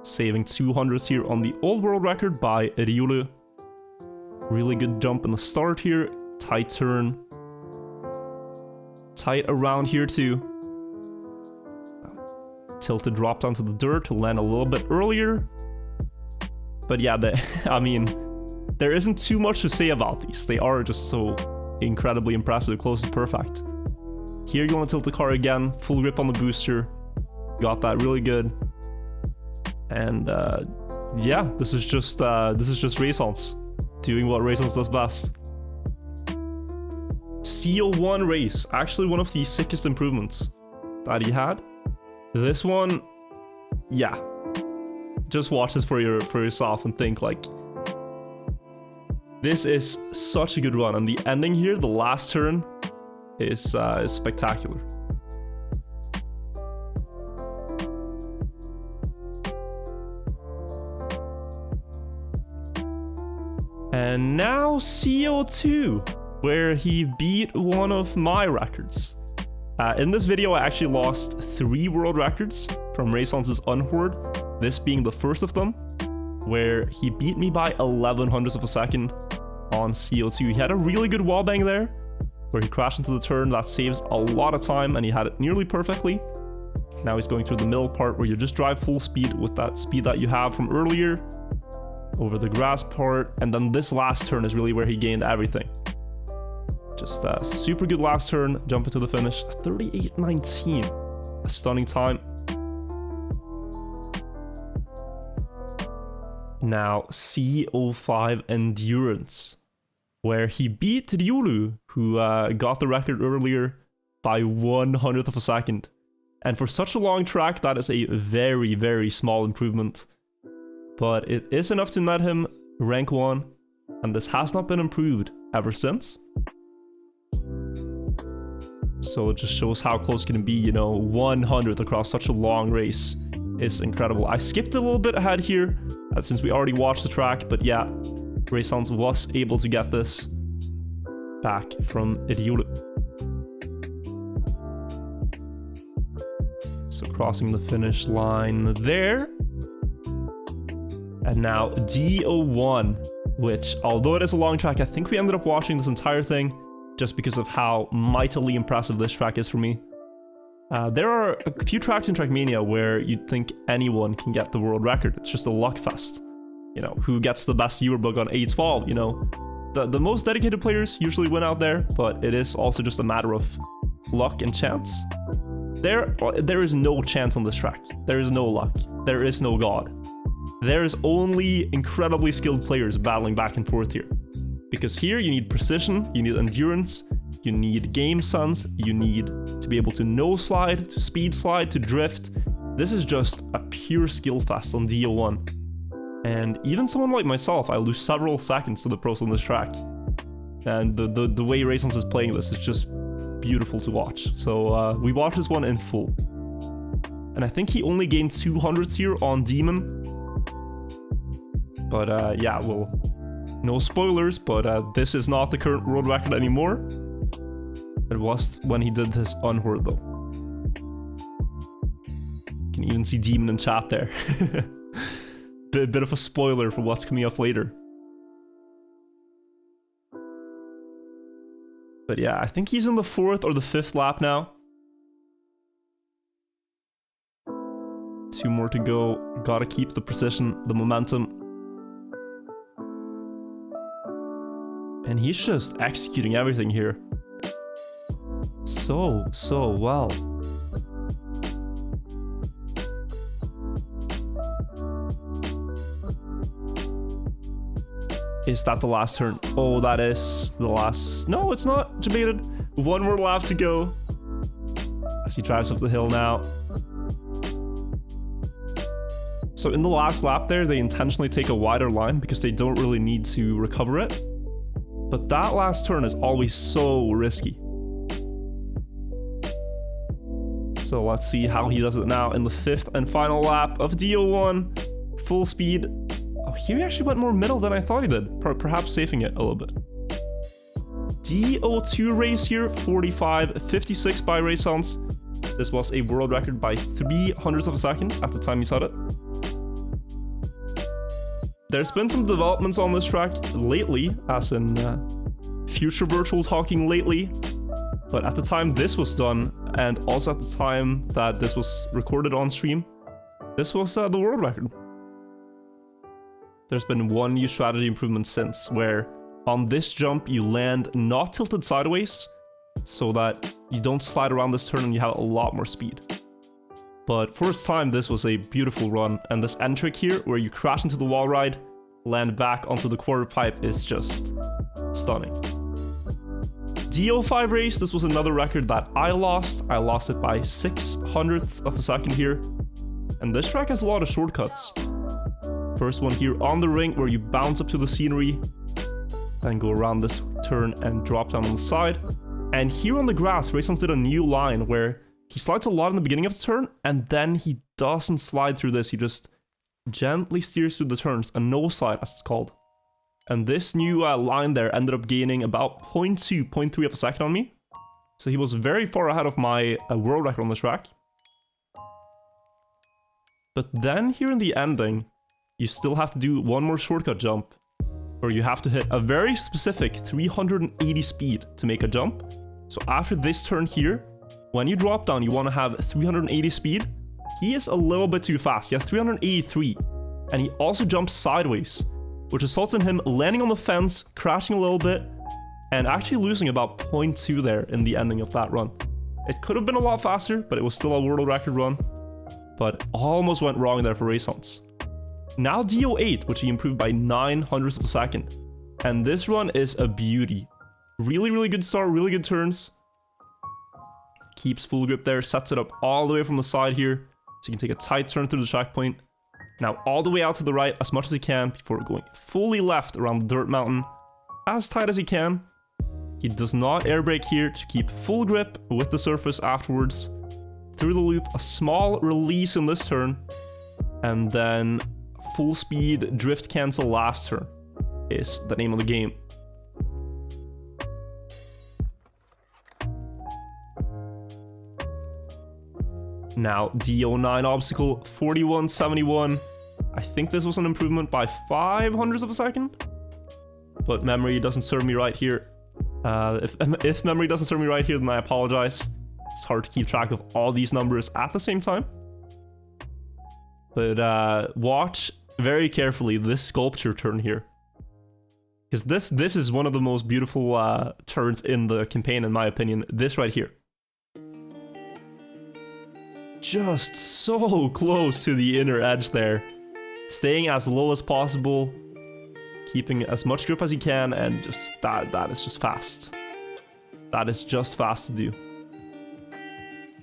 saving 200th here on the old world record by Ryulu. Really good jump in the start here, tight turn. Tight around here too. Tilted drop down to the dirt to land a little bit earlier. But yeah, I mean, there isn't too much to say about these. They are just so incredibly impressive, close to perfect. Here you want to tilt the car again, full grip on the booster. Got that really good. And yeah, this is just Raisons doing what Raisons does best. CO1 race, actually one of the sickest improvements that he had. This one, yeah, just watch this for yourself and think like, this is such a good run, and the ending here, the last turn, is spectacular. And now CO2. Where he beat one of my records. In this video, I actually lost 3 world records from Raisons' Unhorde, this being the first of them, where he beat me by 1100ths of a second on CO2. He had a really good wallbang there, where he crashed into the turn. That saves a lot of time, and he had it nearly perfectly. Now he's going through the middle part, where you just drive full speed with that speed that you have from earlier, over the grass part, and then this last turn is really where he gained everything. Just a super good last turn, jump into the finish, 38.19, a stunning time. Now CO5 Endurance, where he beat Ryulu, who got the record earlier, by 100th of a second. And for such a long track, that is a very, very small improvement. But it is enough to net him rank 1, and this has not been improved ever since. So it just shows how close it can be, you know, 100th across such a long race is incredible. I skipped a little bit ahead here, since we already watched the track, but yeah, Raisons was able to get this back from Ryulu. So crossing the finish line there. And now DO1, which, although it is a long track, I think we ended up watching this entire thing just because of how mightily impressive this track is for me. There are a few tracks in Trackmania where you'd think anyone can get the world record. It's just a luck fest. You know, who gets the best yearbook on A12, you know. The most dedicated players usually win out there, but it is also just a matter of luck and chance. There is no chance on this track. There is no luck. There is no god. There is only incredibly skilled players battling back and forth here. Because here you need precision, you need endurance, you need game sense, you need to be able to no slide, to speed slide, to drift. This is just a pure skill fest on DO1. And even someone like myself, I lose several seconds to the pros on this track. And the way Raysense is playing this is just beautiful to watch. So we watched this one in full. And I think he only gained 200s here on Demon. But yeah, well, no spoilers, but this is not the current world record anymore. It was when he did his unhord though. You can even see Demon in chat there. Bit of a spoiler for what's coming up later. But yeah, I think he's in the 4th or the 5th lap now. 2 more to go. Gotta keep the precision, the momentum. And he's just executing everything here. So well. Is that the last turn? Oh, that is the last... No, it's not. Debated. 1 more lap to go. As he drives up the hill now. So in the last lap there, they intentionally take a wider line because they don't really need to recover it. But that last turn is always so risky. So let's see how he does it now in the 5th and final lap of DO1. Full speed. Oh, here he actually went more middle than I thought he did. Perhaps safing it a little bit. DO2 race here, 45.56 by Raysense. This was a world record by 300ths of a second at the time he said it. There's been some developments on this track lately, as in future virtual talking lately. But at the time this was done, and also at the time that this was recorded on stream, this was the world record. There's been one new strategy improvement since, where on this jump you land not tilted sideways, so that you don't slide around this turn and you have a lot more speed. But for its time, this was a beautiful run, and this end trick here, where you crash into the wall ride, land back onto the quarter pipe, is just stunning. DO5 race, this was another record that I lost. I lost it by 600ths of a second here. And this track has a lot of shortcuts. First one here on the ring, where you bounce up to the scenery, then go around this turn and drop down on the side. And here on the grass, Raysense did a new line where he slides a lot in the beginning of the turn, and then he doesn't slide through this. He just gently steers through the turns, a no slide as it's called. And this new line there ended up gaining about 0.2, 0.3 of a second on me. So he was very far ahead of my world record on this track. But then here in the ending, you still have to do one more shortcut jump, where you have to hit a very specific 380 speed to make a jump. So after this turn here, when you drop down, you want to have 380 speed. He is a little bit too fast. He has 383. And he also jumps sideways, which results in him landing on the fence, crashing a little bit, and actually losing about 0.2 there in the ending of that run. It could have been a lot faster, but it was still a world record run. But almost went wrong there for Raysense. Now DO8, which he improved by 900ths of a second. And this run is a beauty. Really, really good start, really good turns. Keeps full grip there, sets it up all the way from the side here, so you can take a tight turn through the checkpoint. Now all the way out to the right as much as he can before going fully left around the dirt mountain, as tight as he can. He does not air brake here to keep full grip with the surface afterwards. Through the loop, a small release in this turn, and then full speed drift cancel last turn is the name of the game. Now, DO9 obstacle, 41.71. I think this was an improvement by 500ths of a second, but memory doesn't serve me right here. If memory doesn't serve me right here, then I apologize. It's hard to keep track of all these numbers at the same time. But watch very carefully this sculpture turn here. Because this is one of the most beautiful turns in the campaign, in my opinion. This right here. Just so close to the inner edge there. Staying as low as possible. Keeping as much grip as you can, and just that is just fast. That is just fast to do.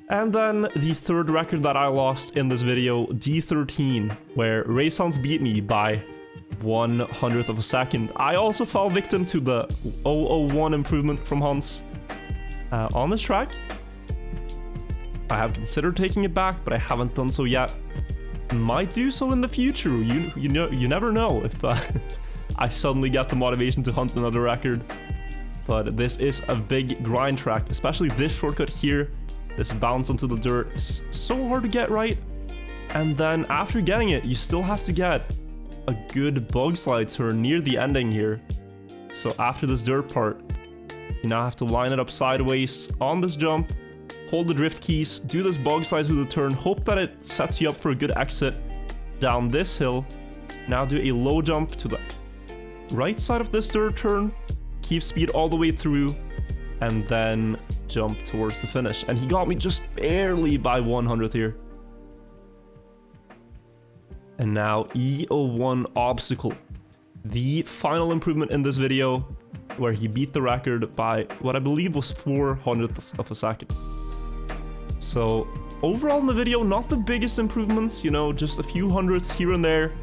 And then the third record that I lost in this video, D13, where Raysons beat me by 1/100th of a second. I also fell victim to the 001 improvement from Hans on this track. I have considered taking it back, but I haven't done so yet. Might do so in the future. You never know if I suddenly get the motivation to hunt another record. But this is a big grind track, especially this shortcut here. This bounce onto the dirt is so hard to get right. And then after getting it, you still have to get a good bug slide turn near the ending here. So after this dirt part, you now have to line it up sideways on this jump, hold the drift keys, do this bug slide through the turn, hope that it sets you up for a good exit down this hill. Now do a low jump to the right side of this dirt turn, keep speed all the way through, and then jump towards the finish. And he got me just barely by 1/100th here. And now E01 obstacle, the final improvement in this video, where he beat the record by what I believe was 4/100th of a second. So overall in the video, not the biggest improvements, you know, just a few hundredths here and there,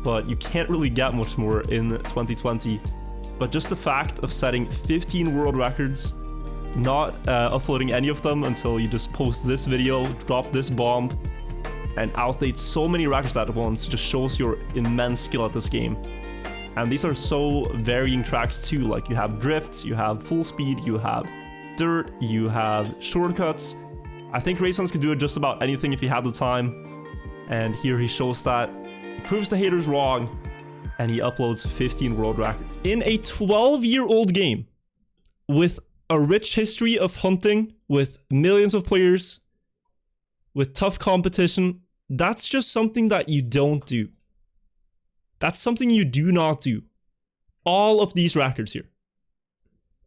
but you can't really get much more in 2020. But just the fact of setting 15 world records, not uploading any of them until you just post this video, drop this bomb, and outdate so many records at once just shows your immense skill at this game. And these are so varying tracks too, like you have drifts, you have full speed, you have dirt, you have shortcuts. I think Raysons could do just about anything if he had the time. And here he shows that, he proves the haters wrong, and he uploads 15 world records. In a 12-year-old game, with a rich history of hunting, with millions of players, with tough competition, that's just something that you don't do. That's something you do not do. All of these records here.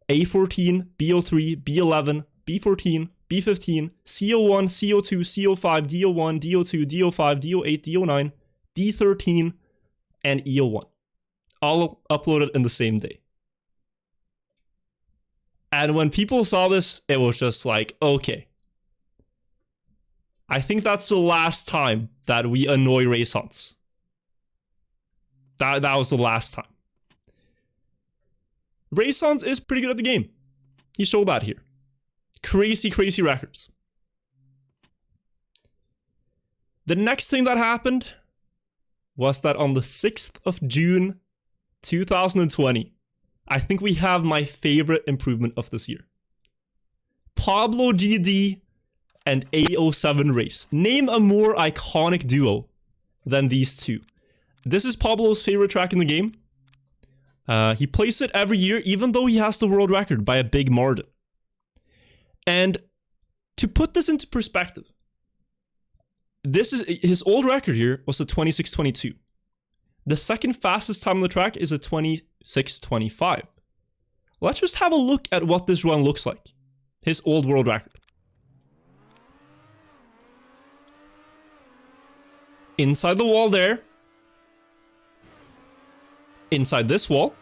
A14, B03, B11, B14, B15, CO1, CO2, CO5, DO1, DO2, DO5, DO8, DO9, D13, and EO1. All uploaded in the same day. And when people saw this, it was just like, okay. I think that's the last time that we annoy Raysons. That was the last time. Raysons is pretty good at the game. He showed that here. Crazy, crazy records. The next thing that happened was that on the 6th of June, 2020, I think we have my favorite improvement of this year. Pablo GD and A07 Race. Name a more iconic duo than these two. This is Pablo's favorite track in the game. He plays it every year, even though he has the world record by a big margin. And to put this into perspective, this is his old record here was a 26:22. The second fastest time on the track is a 26:25. Let's just have a look at what this run looks like. His old world record. Inside the wall there. Inside this wall.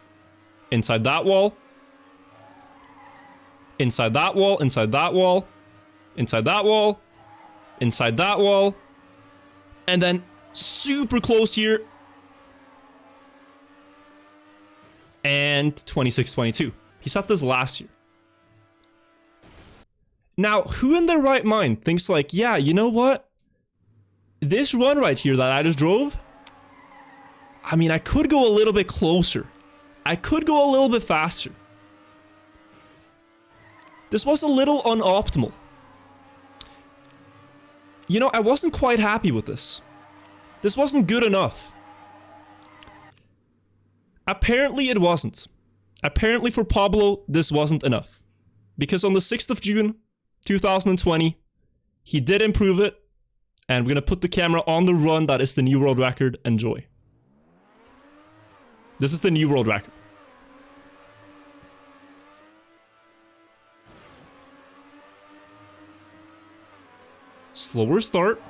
Inside that wall. Inside that wall, inside that wall, inside that wall, inside that wall, and then super close here, and 26:22. He set this last year. Now, who in their right mind thinks like, yeah, you know what? This run right here that I just drove, I mean, I could go a little bit closer. I could go a little bit faster. This was a little unoptimal. You know, I wasn't quite happy with this. This wasn't good enough. Apparently it wasn't. Apparently for Pablo, this wasn't enough. Because on the 6th of June, 2020, he did improve it. And we're going to put the camera on the run that is the new world record. Enjoy. This is the new world record. Slower start.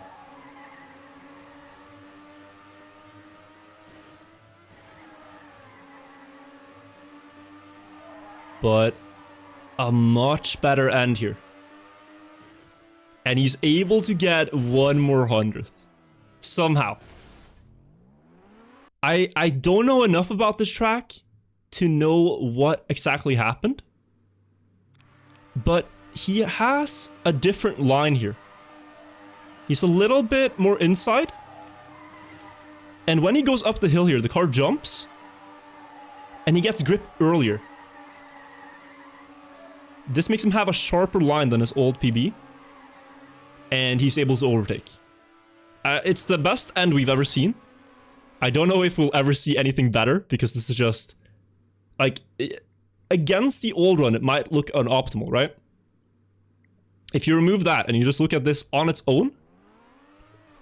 But a much better end here. And he's able to get one more 100th. Somehow. I don't know enough about this track to know what exactly happened. But he has a different line here. He's a little bit more inside. And when he goes up the hill here, the car jumps. And he gets grip earlier. This makes him have a sharper line than his old PB. And he's able to overtake. It's the best end we've ever seen. I don't know if we'll ever see anything better, because this is just... like, against the old run, it might look unoptimal, right? If you remove that and you just look at this on its own,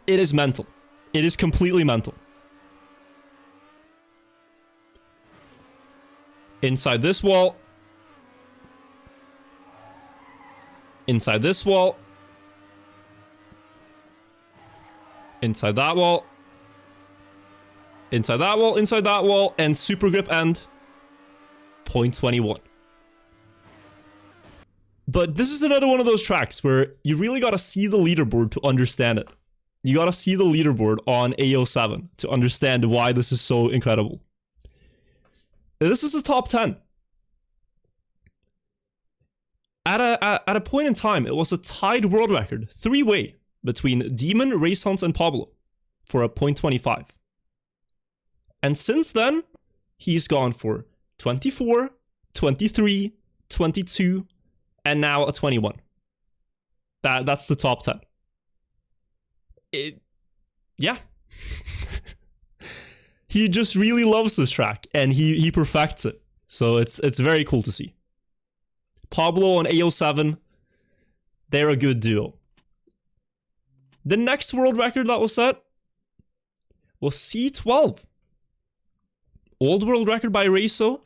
it is mental. It is completely mental. Inside this wall. Inside this wall. Inside that wall. Inside that wall, inside that wall, and super grip end. 0.21. But this is another one of those tracks where you really gotta see the leaderboard to understand it. You gotta see the leaderboard on AO7 to understand why this is so incredible. This is the top 10. At a point in time, it was a tied world record, 3-way, between Demon, Race Hunts, and Pablo for a 0.25. And since then, he's gone for 24, 23, 22, and now a 21. That's the top 10. Yeah. He just really loves this track, and he perfects it. So it's very cool to see. Pablo and AO7, they're a good duo. The next world record that was set was C12. Old world record by Rezo,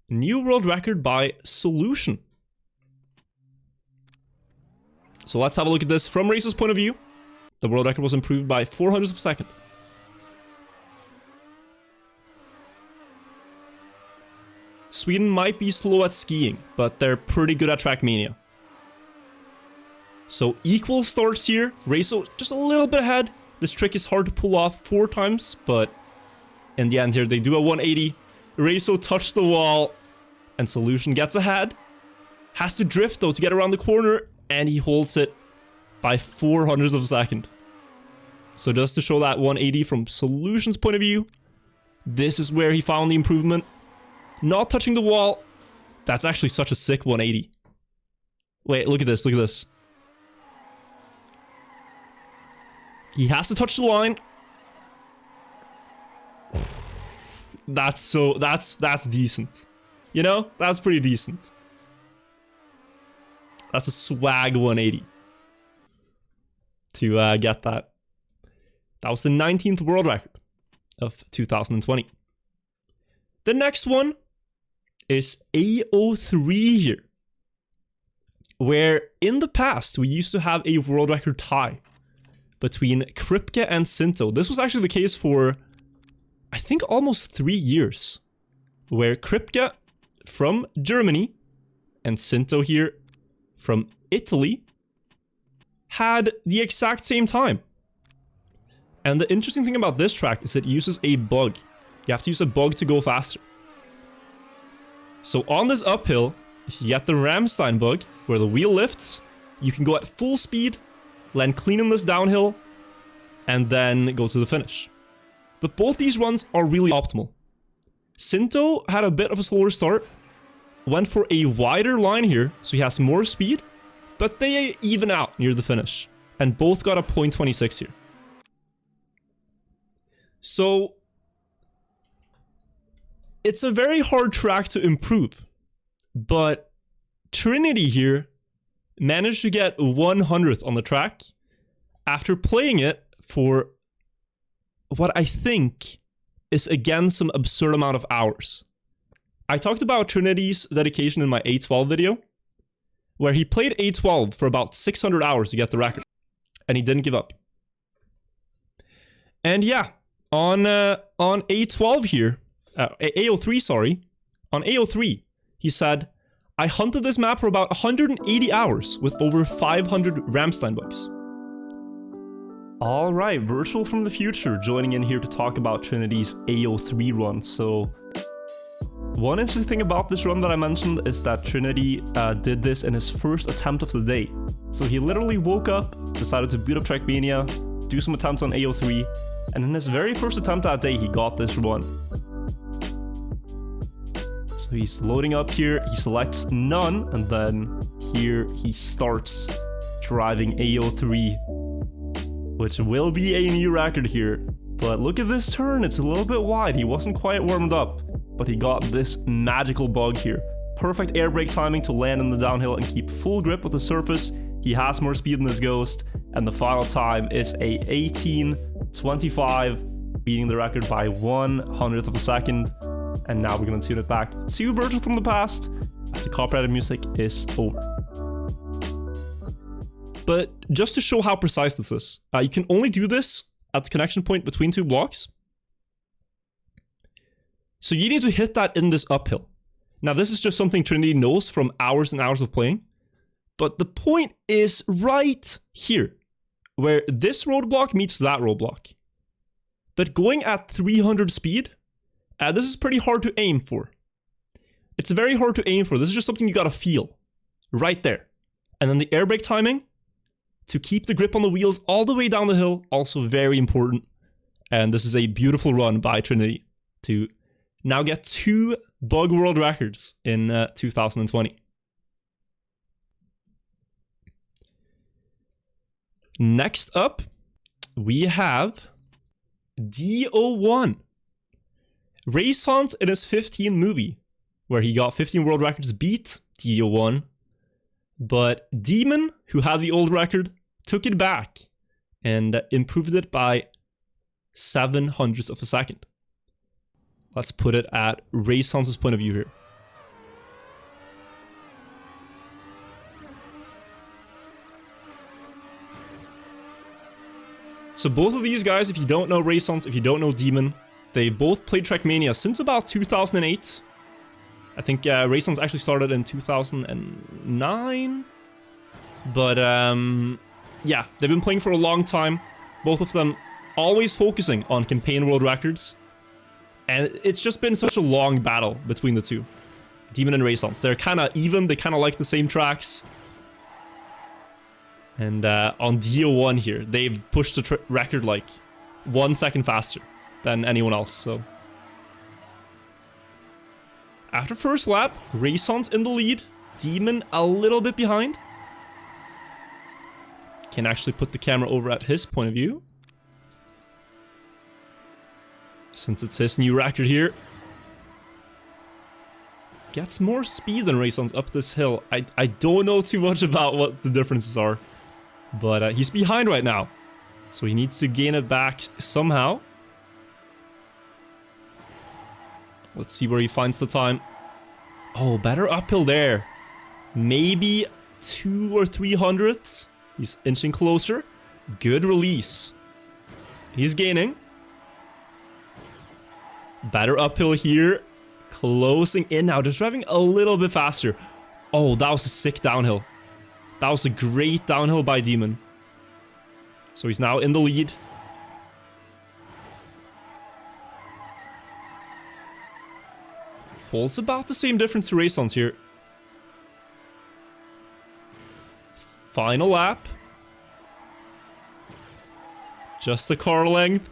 new world record by Solution. So let's have a look at this from Rezo's point of view. The world record was improved by 400ths of a second. Sweden might be slow at skiing, but they're pretty good at Trackmania. So equal starts here. Rezo just a little bit ahead. This trick is hard to pull off 4 times, but in the end here they do a 180. Rezo touched the wall, and Solution gets ahead. Has to drift though to get around the corner, and he holds it by 400ths of a second. So just to show that 180 from Solution's point of view, this is where he found the improvement. Not touching the wall. That's actually such a sick 180. Wait, look at this, look at this. He has to touch the line. That's decent. You know, that's pretty decent. That's a swag 180. To get that. That was the 19th world record of 2020. The next one is AO3 here. Where in the past we used to have a world record tie between Kripke and Sinto. This was actually the case for, I think, almost 3 years. Where Kripke from Germany and Sinto here from Italy had the exact same time. And the interesting thing about this track is it uses a bug. You have to use a bug to go faster. So on this uphill, if you get the Ramstein bug, where the wheel lifts, you can go at full speed, land clean on this downhill, and then go to the finish. But both these runs are really optimal. Sinto had a bit of a slower start, went for a wider line here, so he has more speed, but they even out near the finish, and both got a 0.26 here. So it's a very hard track to improve, but Trinity here managed to get 100th on the track after playing it for what I think is again some absurd amount of hours. I talked about Trinity's dedication in my A12 video, where he played A12 for about 600 hours to get the record, and he didn't give up. And yeah, on A12 here, AO3, sorry, on AO3, he said, I hunted this map for about 180 hours with over 500 Ramstein bugs. Alright, Virtual from the future joining in here to talk about Trinity's AO3 run. So, one interesting thing about this run that I mentioned is that Trinity did this in his first attempt of the day. So he literally woke up, decided to boot up Trackmania, do some attempts on AO3, and in his very first attempt that day, he got this run. So he's loading up here, he selects none, and then here he starts driving AO3, which will be a new record here. But look at this turn, it's a little bit wide, he wasn't quite warmed up, but he got this magical bug here. Perfect air brake timing to land in the downhill and keep full grip with the surface. He has more speed than his Ghost, and the final time is a 18:25, beating the record by 1/100th of a second. And now we're gonna tune it back to Virtual from the past, as the copyrighted music is over. But just to show how precise this is, you can only do this at the connection point between two blocks. So you need to hit that in this uphill. Now this is just something Trinity knows from hours and hours of playing, but the point is right here, where this roadblock meets that roadblock. But going at 300 speed, this is pretty hard to aim for. It's very hard to aim for. This is just something you gotta feel. Right there. And then the air brake timing, to keep the grip on the wheels all the way down the hill, also very important. And this is a beautiful run by Trinity to now get 2 bug world records in 2020. Next up, we have DO1. Race Hans in his 15 movie, where he got 15 world records, beat DO1, but Demon, who had the old record, took it back and improved it by 7/100ths of a second. Let's put it at Race Hans' point of view here. So both of these guys, if you don't know Race Hans, if you don't know Demon, they both played Trackmania since about 2008. I think Race Hans actually started in 2009. But yeah, they've been playing for a long time. Both of them always focusing on campaign world records. And it's just been such a long battle between the two. Demon and Race Hans. They're kind of even, they kind of like the same tracks. And on DO1 here, they've pushed the record like 1 second faster than anyone else, so. After first lap, Race Hans in the lead, Demon a little bit behind. Can actually put the camera over at his point of view, since it's his new record here. Gets more speed than Race Hans up this hill. I don't know too much about what the differences are, but he's behind right now, so he needs to gain it back somehow. Let's see where he finds the time. Oh, better uphill there. Maybe 2 or 3/100ths. He's inching closer. Good release. He's gaining. Better uphill here. Closing in now. Just driving a little bit faster. Oh, that was a sick downhill. That was a great downhill by Demon. So he's now in the lead. Holds about the same difference to Race Hans here. Final lap. Just the car length.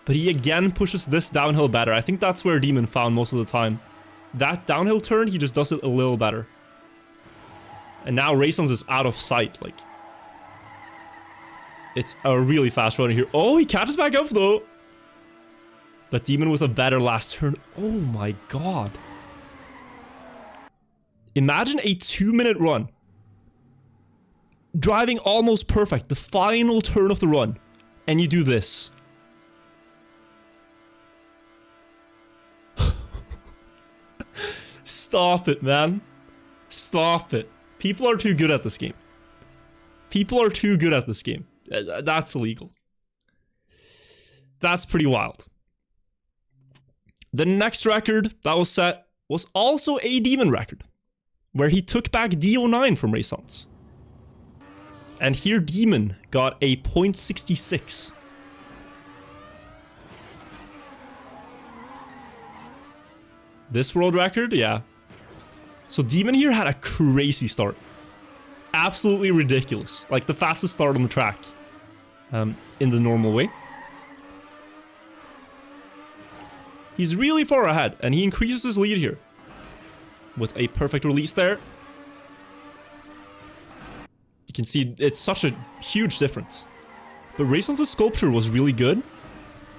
But he again pushes this downhill better. I think that's where Demon found most of the time. That downhill turn, he just does it a little better. And now Race Hans is out of sight. Like, it's a really fast runner here. Oh, he catches back up though. But Demon with a better last turn. Oh my god. Imagine a 2-minute run. Driving almost perfect. The final turn of the run. And you do this. Stop it, man. Stop it. People are too good at this game. People are too good at this game. That's illegal. That's pretty wild. The next record that was set was also a Demon record, where he took back D09 from Renaissance. And here Demon got a .66. This world record, yeah. So Demon here had a crazy start. Absolutely ridiculous. Like the fastest start on the track. In the normal way. He's really far ahead, and he increases his lead here. With a perfect release there. You can see it's such a huge difference. But Renaissance's sculpture was really good.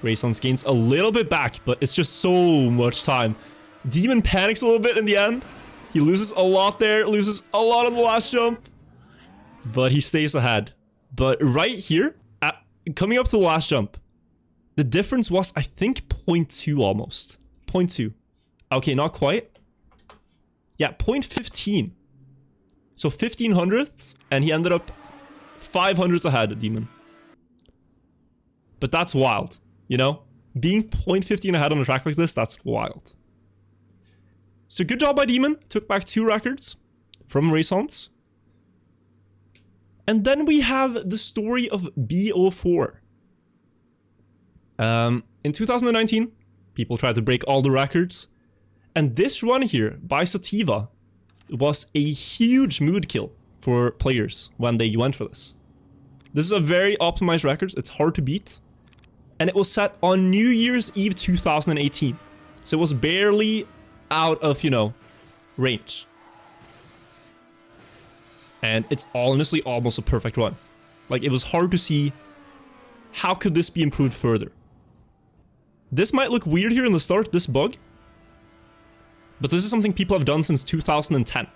Renaissance gains a little bit back, but it's just so much time. Demon panics a little bit in the end. He loses a lot there, loses a lot on the last jump. But he stays ahead. But right here, coming up to the last jump, the difference was, I think, 0.2 almost. 0.2. Okay, not quite. Yeah, 0.15. So 15 hundredths, and he ended up 5 hundredths ahead, Demon. But that's wild, you know? Being 0.15 ahead on a track like this, that's wild. So good job by Demon. Took back 2 records from Renaissance. And then we have the story of B04. In 2019, people tried to break all the records. And this run here by Sativa was a huge mood kill for players when they went for this. This is a very optimized record. It's hard to beat. And it was set on New Year's Eve 2018. So it was barely out of, you know, range. And it's honestly almost a perfect run. Like, it was hard to see how could this be improved further. This might look weird here in the start, this bug. But this is something people have done since 2010.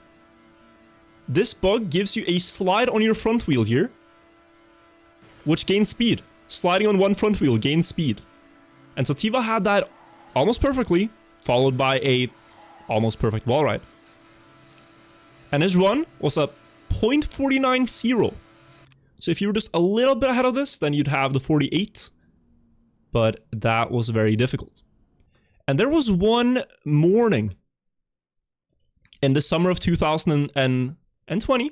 This bug gives you a slide on your front wheel here, which gains speed. Sliding on one front wheel gains speed. And Sativa had that almost perfectly, followed by a almost perfect wall ride. And his run was a .490. So if you were just a little bit ahead of this, then you'd have the 48. But that was very difficult. And there was one morning in the summer of 2020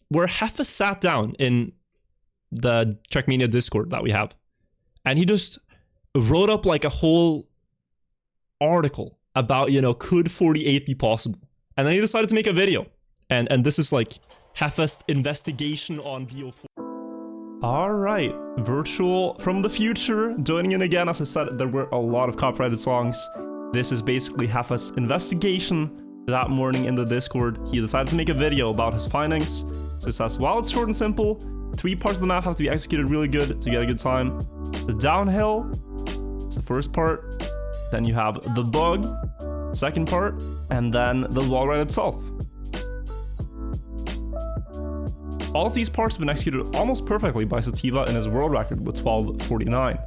where Heffa sat down in the Trackmania Discord that we have. And he just wrote up like a whole article about, you know, could 48 be possible? And then he decided to make a video. And this is like Heffa's investigation on BO4. Alright, Virtual from the future, joining in again. As I said, there were a lot of copyrighted songs. This is basically Heffa's investigation. That morning in the Discord, he decided to make a video about his findings. So it says, while it's short and simple, 3 parts of the map have to be executed really good to get a good time. The downhill is the first part. Then you have the bug, second part, and then the wall ride itself. All of these parts have been executed almost perfectly by Sativa in his world record with 1249.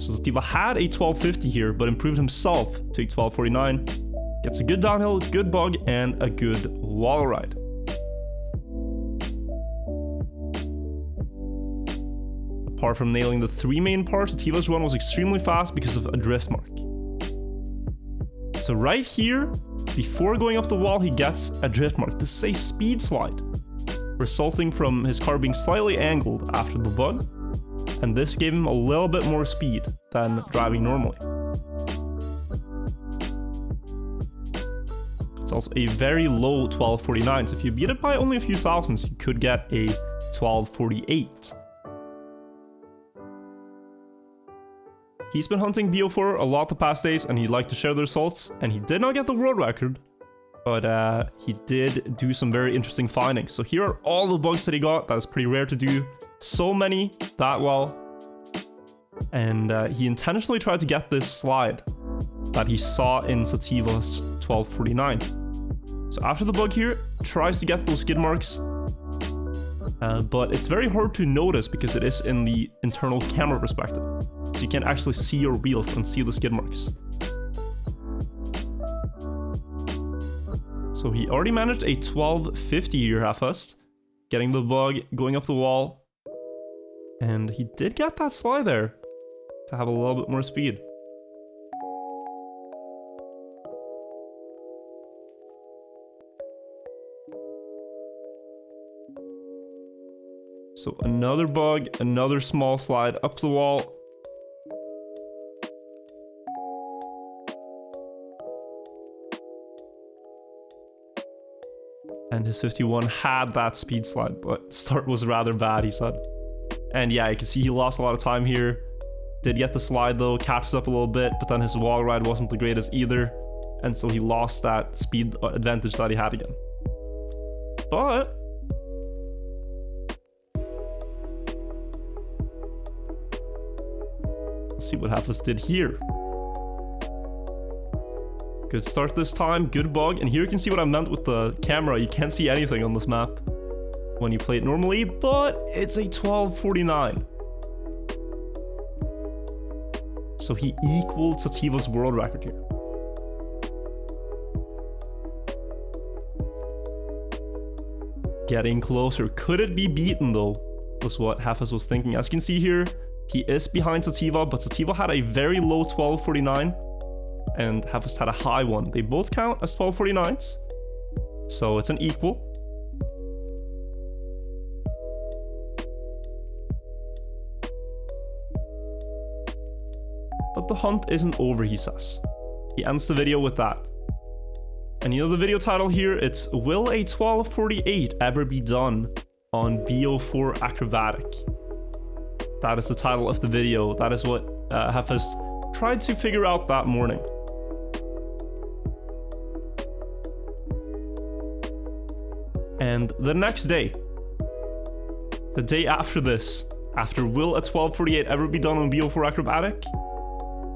So Sativa had a 1250 here, but improved himself to a 1249. Gets a good downhill, good bug, and a good wall ride. Apart from nailing the 3 main parts, Sativa's run was extremely fast because of a drift mark. So right here, before going up the wall, he gets a drift mark. This is a speed slide, resulting from his car being slightly angled after the bug, and this gave him a little bit more speed than driving normally. It's also a very low 1249, so if you beat it by only a few thousands, you could get a 1248. He's been hunting BO4 a lot the past days, and he'd like to share the results, and he did not get the world record, but he did do some very interesting findings. So here are all the bugs that he got. That is pretty rare to do so many that well. And he intentionally tried to get this slide that he saw in Sativa's 1249. So after the bug here, tries to get those skid marks, but it's very hard to notice because it is in the internal camera perspective. So you can't actually see your wheels and see the skid marks. So he already managed a 1250 here, Heffest, getting the bug, going up the wall, and he did get that slide there to have a little bit more speed. So another bug, another small slide up the wall. And his 51 had that speed slide, but the start was rather bad, he said. And yeah, you can see he lost a lot of time here. Did get the slide though, catches up a little bit, but then his wall ride wasn't the greatest either. And so he lost that speed advantage that he had again. But let's see what Heffest did here. Good start this time, good bug, and here you can see what I meant with the camera. You can't see anything on this map when you play it normally, but it's a 1249. So he equaled Sativa's world record here. Getting closer. Could it be beaten though? Was what Heffest was thinking. As you can see here, he is behind Sativa, but Sativa had a very low 1249. And Heffest had a high one. They both count as 1249s. So it's an equal. But the hunt isn't over, he says. He ends the video with that. And you know the video title here? It's Will a 1248 ever be done on BO4 Acrobatic? That is the title of the video. That is what Heffest tried to figure out that morning. And the next day, the day after this, after Will a 1248 ever be done on BO4 Acrobatic,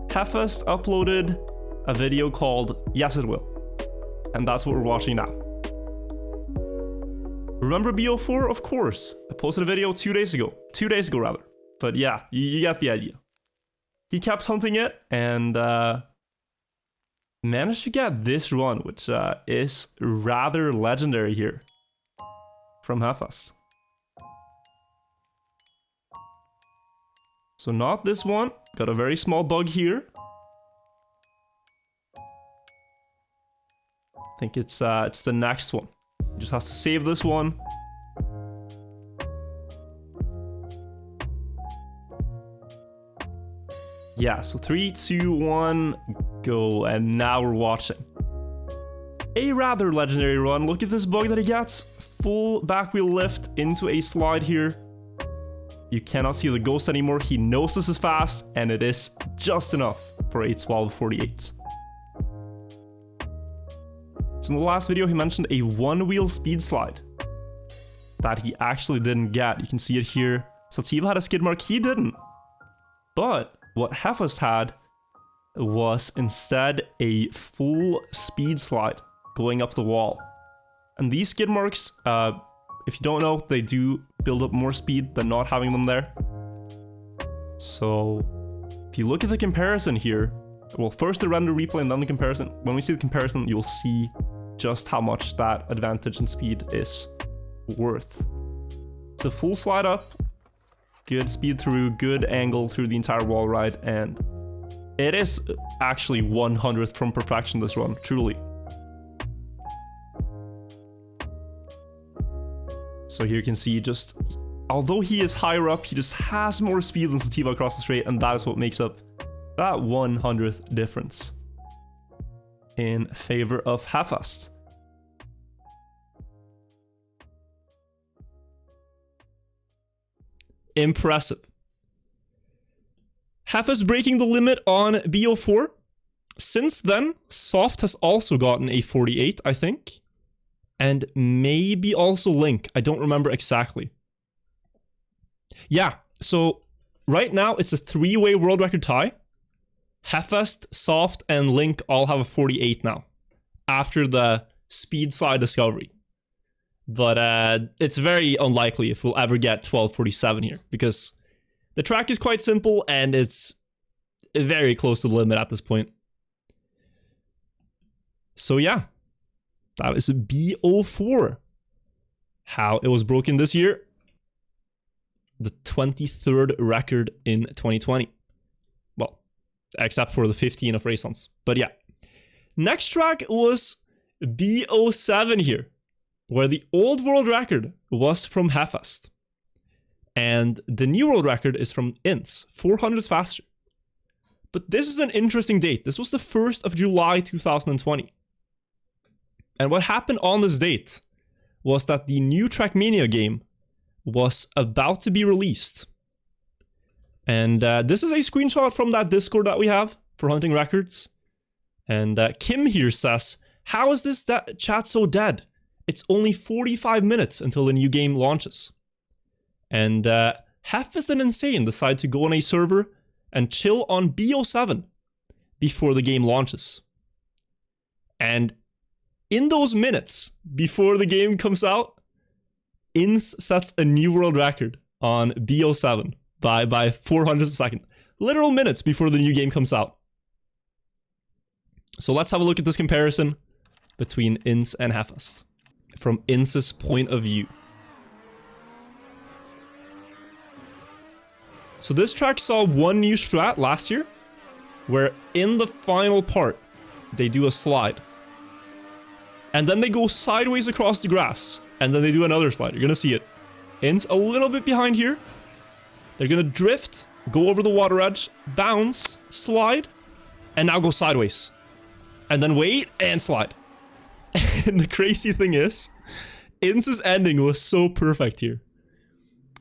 Heffest uploaded a video called Yes It Will. And that's what we're watching now. Remember BO4? Of course. I posted a video 2 days ago. 2 days ago, rather. But yeah, you get the idea. He kept hunting it and managed to get this run, which is rather legendary here from Heffest. So not this one. Got a very small bug here. I think it's the next one. Just has to save this one. Yeah, so 3, 2, 1, go, and now we're watching. A rather legendary run. Look at this bug that he gets. Full back wheel lift into a slide here. You cannot see the ghost anymore. He knows this is fast, and it is just enough for a 1248. So in the last video, he mentioned a one-wheel speed slide that he actually didn't get. You can see it here. Sativa had a skid mark, he didn't. But what Heffest had was instead a full speed slide going up the wall. And these skid marks, if you don't know, they do build up more speed than not having them there. So if you look at the comparison here, well, first the render replay and then the comparison. When we see the comparison, you'll see just how much that advantage in speed is worth. So full slide up, good speed through, good angle through the entire wall ride, and it is actually 100th from perfection, this run, truly. So here you can see just, although he is higher up, he just has more speed than Sativa across the straight, and that is what makes up that 100th difference in favor of Heffest. Impressive. Heffest breaking the limit on BO4. Since then, Soft has also gotten a 48, I think. And maybe also Link. I don't remember exactly. Yeah, so right now it's a 3-way world record tie. Hefest, Soft, and Link all have a 48 now, after the speed slide discovery. But it's very unlikely if we'll ever get 1247 here, because the track is quite simple and it's very close to the limit at this point. So yeah, that is a B04. How it was broken this year. The 23rd record in 2020. Well, except for the 15 of Raisons. But yeah. Next track was B07 here, where the old world record was from Hefest. And the new world record is from Ints, 400 faster. But this is an interesting date. This was the 1st of July 2020. And what happened on this date was that the new Trackmania game was about to be released. And this is a screenshot from that Discord that we have for Hunting Records. And Kim here says, how is this chat so dead? It's only 45 minutes until the new game launches. And Hefest and Insane decide to go on a server and chill on B07 before the game launches. And in those minutes before the game comes out, Ins sets a new world record on B07 by 400th of a second. Literal minutes before the new game comes out. So let's have a look at this comparison between Ins and Hefest from Ins's point of view. So this track saw one new strat last year, where in the final part, they do a slide. And then they go sideways across the grass, and then they do another slide. You're gonna see it. Ins a little bit behind here. They're gonna drift, go over the water edge, bounce, slide, and now go sideways. And then wait, and slide. And the crazy thing is, Ins's ending was so perfect here.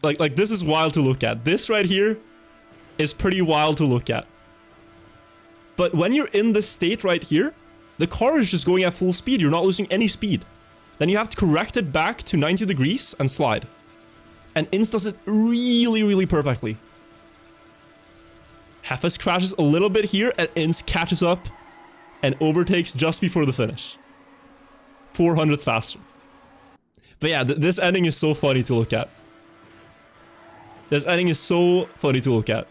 Like this is wild to look at. This right here is pretty wild to look at. But when you're in this state right here, the car is just going at full speed. You're not losing any speed. Then you have to correct it back to 90 degrees and slide. And Ins does it really, really perfectly. Hefest crashes a little bit here, and Ins catches up and overtakes just before the finish. 400s faster. But yeah, this ending is so funny to look at. This ending is so funny to look at.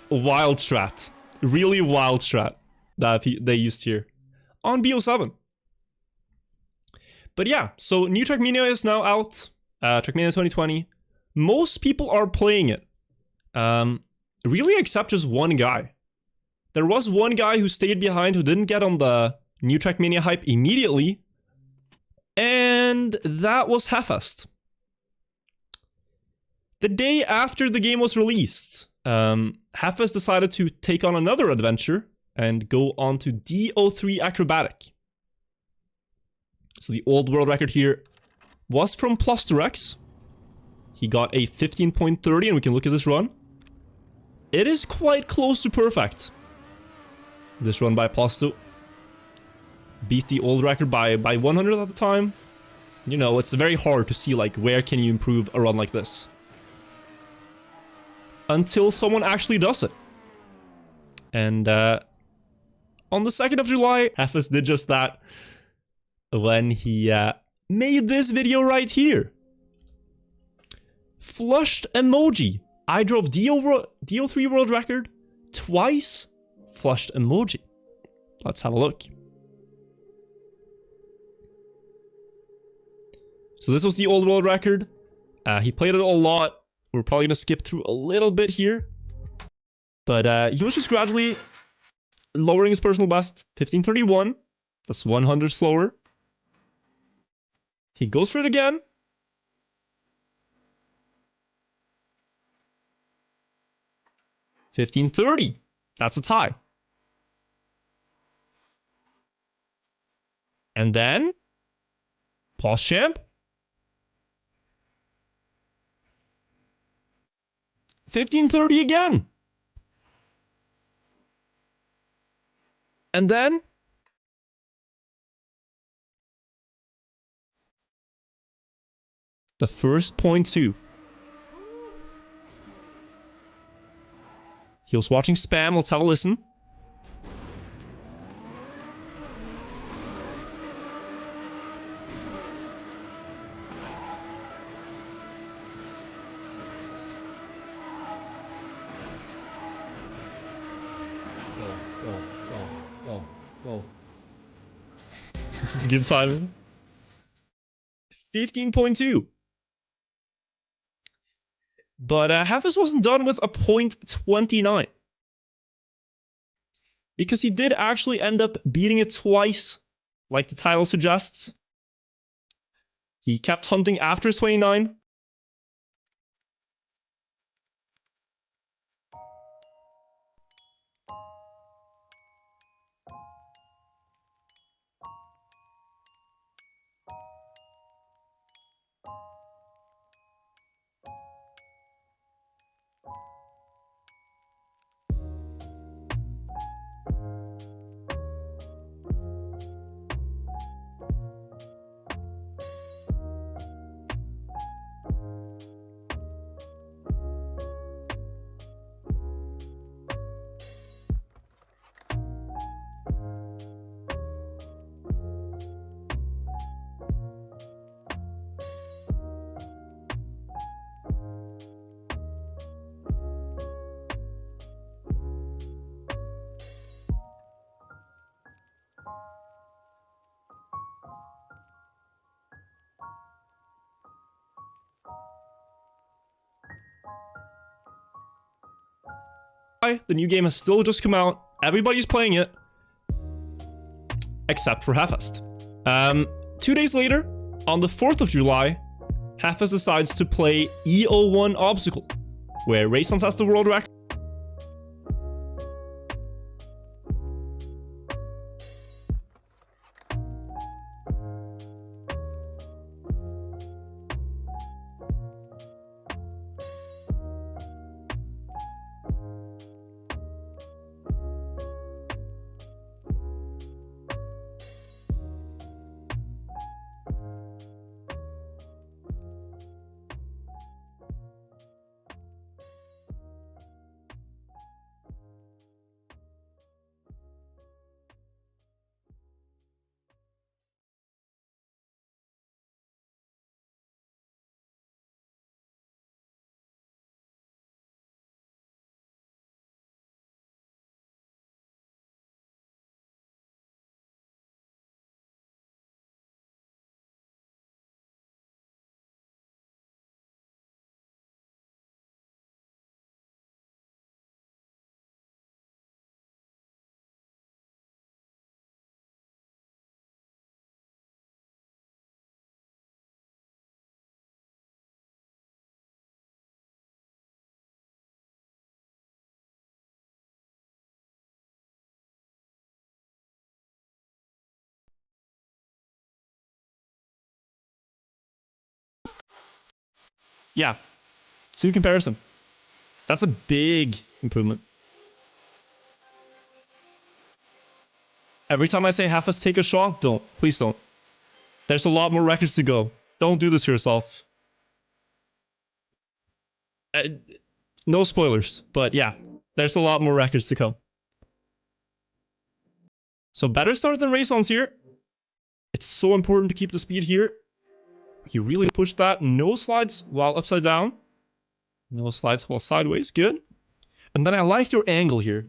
A wild strat. Really wild strat that they used here on BO7. But yeah, so new Trackmania is now out. Trackmania 2020. Most people are playing it. Really except just one guy. There was one guy who stayed behind who didn't get on the new Trackmania hype immediately. And that was Hefest. The day after the game was released, Hefest decided to take on another adventure and go on to DO3 Acrobatic. So the old world record here was from Plusterex. He got a 15.30, and we can look at this run. It is quite close to perfect. This run by Plusto beat the old record by 100 at the time. You know, it's very hard to see like where can you improve a run like this. Until someone actually does it. And on the 2nd of July, Hefest did just that when he made this video right here. Flushed emoji. I drove DO3 world record twice. Flushed emoji. Let's have a look. So this was the old world record. He played it a lot. We're probably going to skip through a little bit here. But he was just gradually lowering his personal best. 1531. That's 100 slower. He goes for it again. $15.30. That's a tie. And then pause champ. 15.30 again. And then the first 0.2. He was watching spam. Let's have a listen. Oh. It's a good Simon. 15.2. But Hafez wasn't done with a .29. Because he did actually end up beating it twice, like the title suggests. He kept hunting after his 29. The new game has still just come out. Everybody's playing it. Except for Hafez. 2 days later, on the 4th of July, Hafez decides to play E01 Obstacle, where Raysons has the world record. Yeah, see the comparison. That's a big improvement. Every time I say Hafez take a shot, don't. Please don't. There's a lot more records to go. Don't do this to yourself. No spoilers, but yeah, there's a lot more records to come. So better start than Raysons here. It's so important to keep the speed here. He really pushed that. No slides while upside down. No slides while sideways. Good. And then I like your angle here.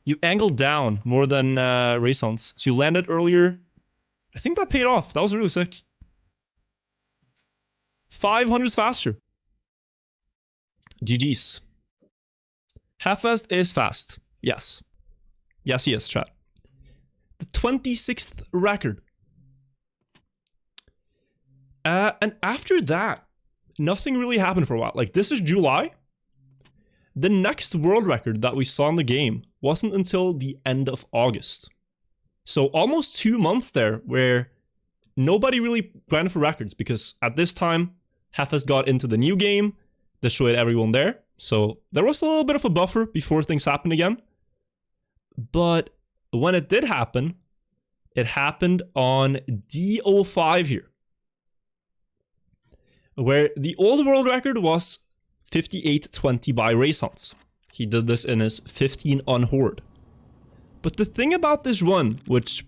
You angled down more than Raysons. So you landed earlier. I think that paid off. That was really sick. 500s faster. GG's. Hafez is fast. Yes. Yes, he is, chat. The 26th record. And after that, nothing really happened for a while. Like, this is July. The next world record that we saw in the game wasn't until the end of August. So almost 2 months there where nobody really grinded for records, because at this time, Hafez got into the new game, destroyed everyone there. So there was a little bit of a buffer before things happened again. But when it did happen, it happened on D05 here, where the old world record was 58.20 by Raysons. He did this in his 15 on Horde. But the thing about this run, which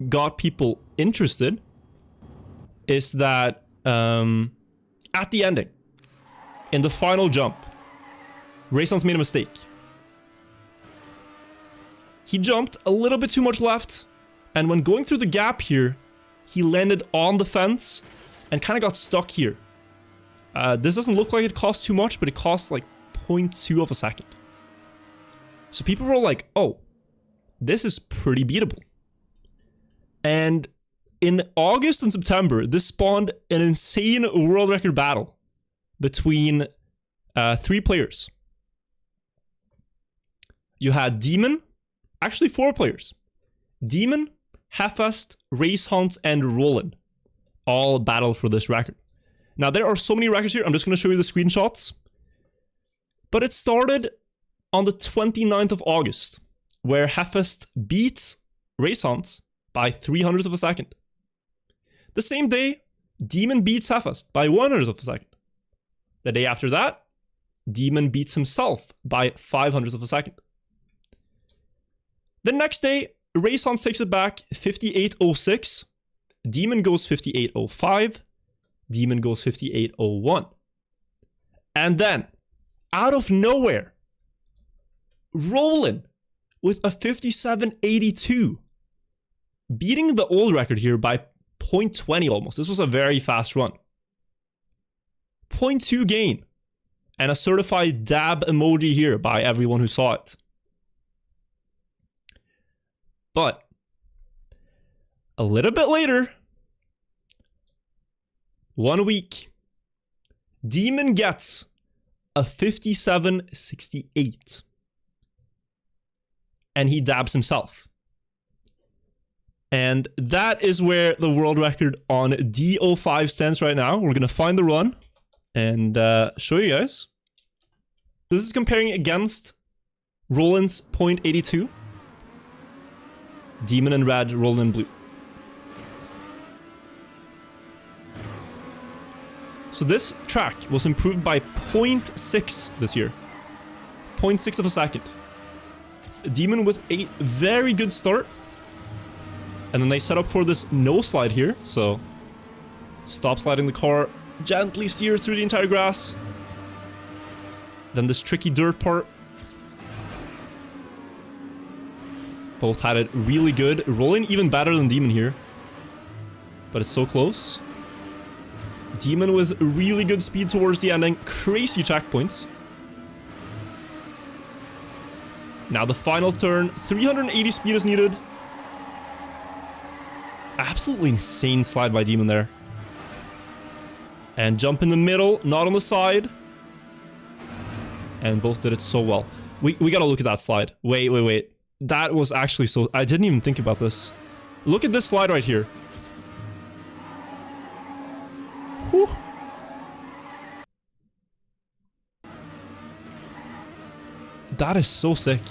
got people interested, is that at the ending, in the final jump, Raysons made a mistake. He jumped a little bit too much left, and when going through the gap here, he landed on the fence and kind of got stuck here. This doesn't look like it costs too much, but it costs like 0.2 of a second. So people were like, oh, this is pretty beatable. And in August and September, this spawned an insane world record battle between 3 players. You had Demon, actually 4 players. Demon, Heffest, Raysons, and Roland all battle for this record. Now, there are so many records here. I'm just going to show you the screenshots. But it started on the 29th of August, where Heffest beats Raysons by 300ths of a second. The same day, Demon beats Heffest by 100ths of a second. The day after that, Demon beats himself by 500ths of a second. The next day, Raysons takes it back 58.06. Demon goes 58.05. Demon goes 58.01. And then, out of nowhere, Roland with a 57.82. Beating the old record here by 0.20 almost. This was a very fast run. 0.2 gain. And a certified dab emoji here by everyone who saw it. But a little bit later, 1 week, Demon gets a 57.68. And he dabs himself. And that is where the world record on D05 stands right now. We're going to find the run and show you guys. This is comparing against Roland's 0.82. Demon in red, Roland in blue. So this track was improved by 0.6 this year. 0.6 of a second. Demon with a very good start. And then they set up for this no slide here. So stop sliding the car, gently steer through the entire grass. Then this tricky dirt part. Both had it really good. Rolling even better than Demon here. But it's so close. Demon with really good speed towards the ending. Crazy checkpoints. Now the final turn. 380 speed is needed. Absolutely insane slide by Demon there. And jump in the middle, not on the side. And both did it so well. We gotta look at that slide. Wait. That was actually so... I didn't even think about this. Look at this slide right here. Whew. That is so sick.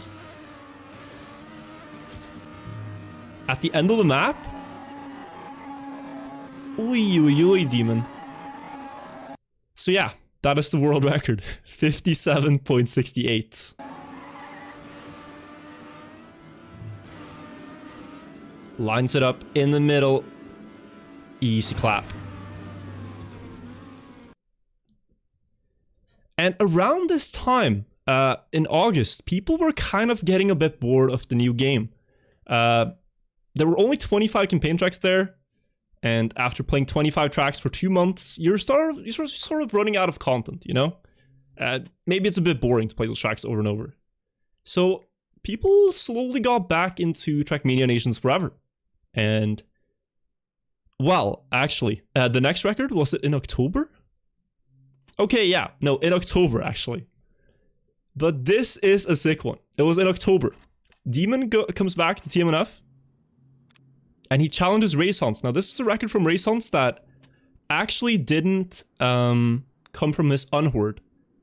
At the end of the map? Oi, Demon. So yeah, that is the world record. 57.68. Lines it up in the middle. Easy clap. And around this time, in August, people were kind of getting a bit bored of the new game. There were only 25 campaign tracks there. And after playing 25 tracks for 2 months, you're sort of running out of content, you know? Maybe it's a bit boring to play those tracks over and over. So people slowly got back into Trackmania Nations Forever. And, well, actually, the next record, was it in October? Okay, yeah, no, in October, actually. But this is a sick one. It was in October. Demon comes back to TMNF. And he challenges Raysons. Now, this is a record from Raysons that actually didn't come from his Unhorde.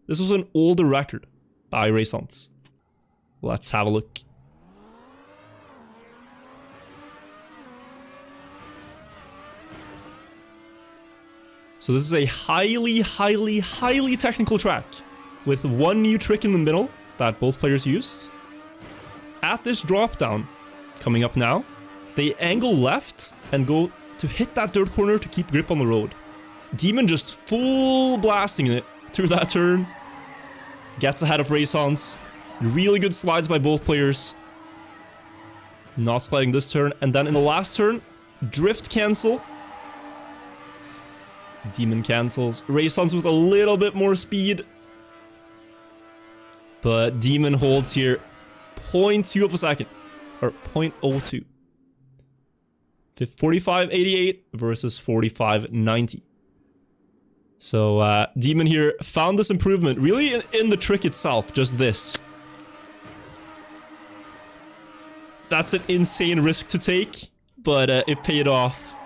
This was an older record by Raysons. Let's have a look. So this is a highly technical track with one new trick in the middle that both players used. At this drop down, coming up now, they angle left and go to hit that dirt corner to keep grip on the road. Demon just full blasting it through that turn. Gets ahead of Raisons. Really good slides by both players. Not sliding this turn. And then in the last turn, drift cancel. Demon cancels. Raisons with a little bit more speed. But Demon holds here 0.2 of a second. Or 0.02. 45.88 versus 45.90. So Demon here found this improvement really in the trick itself, just this. That's an insane risk to take, but it paid off.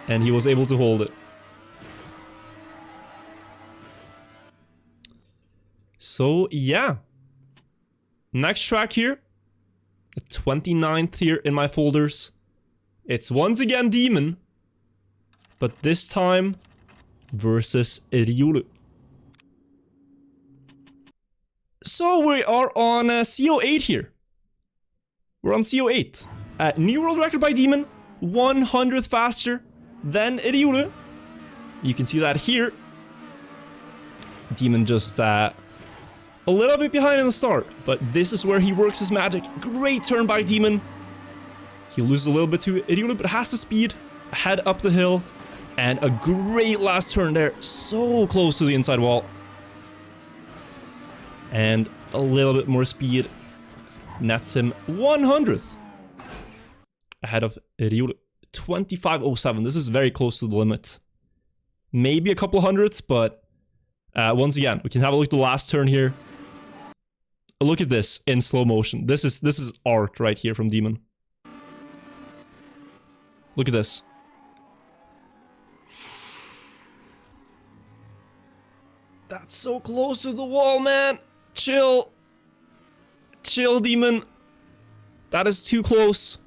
And he was able to hold it. So yeah. Next track here. The 29th here in my folders. It's once again Demon. But this time versus Ryulu. So we are on CO8 here. We're on CO8. New world record by Demon. 100th faster than Ryulu. You can see that here. Demon just a little bit behind in the start, but this is where he works his magic. Great turn by Demon. He loses a little bit to Ryulu, but has the speed. Head up the hill. And a great last turn there. So close to the inside wall. And a little bit more speed. Nets him 100th. Ahead of Ryulu. 25.07. This is very close to the limit. Maybe a couple hundredths, but once again, we can have a look at the last turn here. Look at this in slow motion. This is art right here from Demon. Look at this. That's so close to the wall, man. Chill. Chill, Demon. That is too close.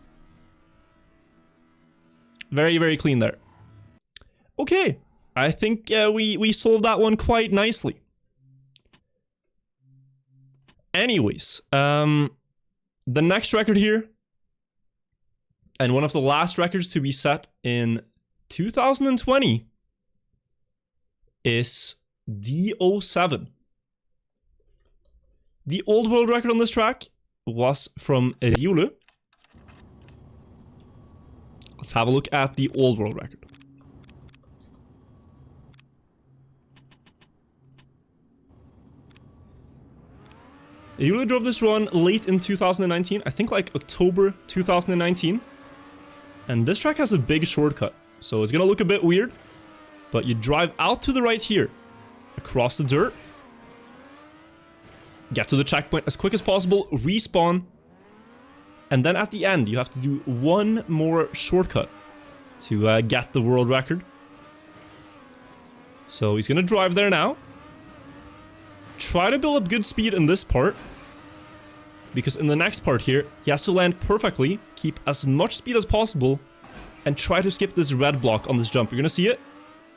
Very, very clean there. Okay. I think we solved that one quite nicely. Anyways, the next record here, and one of the last records to be set in 2020, is D07. The old world record on this track was from Ryulu. Let's have a look at the old world record. Ryulu drove this run late in 2019, I think like October 2019. And this track has a big shortcut, so it's gonna look a bit weird. But you drive out to the right here, across the dirt. Get to the checkpoint as quick as possible, respawn. And then at the end, you have to do one more shortcut to get the world record. So he's gonna drive there now. Try to build up good speed in this part, because in the next part here, he has to land perfectly, keep as much speed as possible, and try to skip this red block on this jump. You're gonna see it.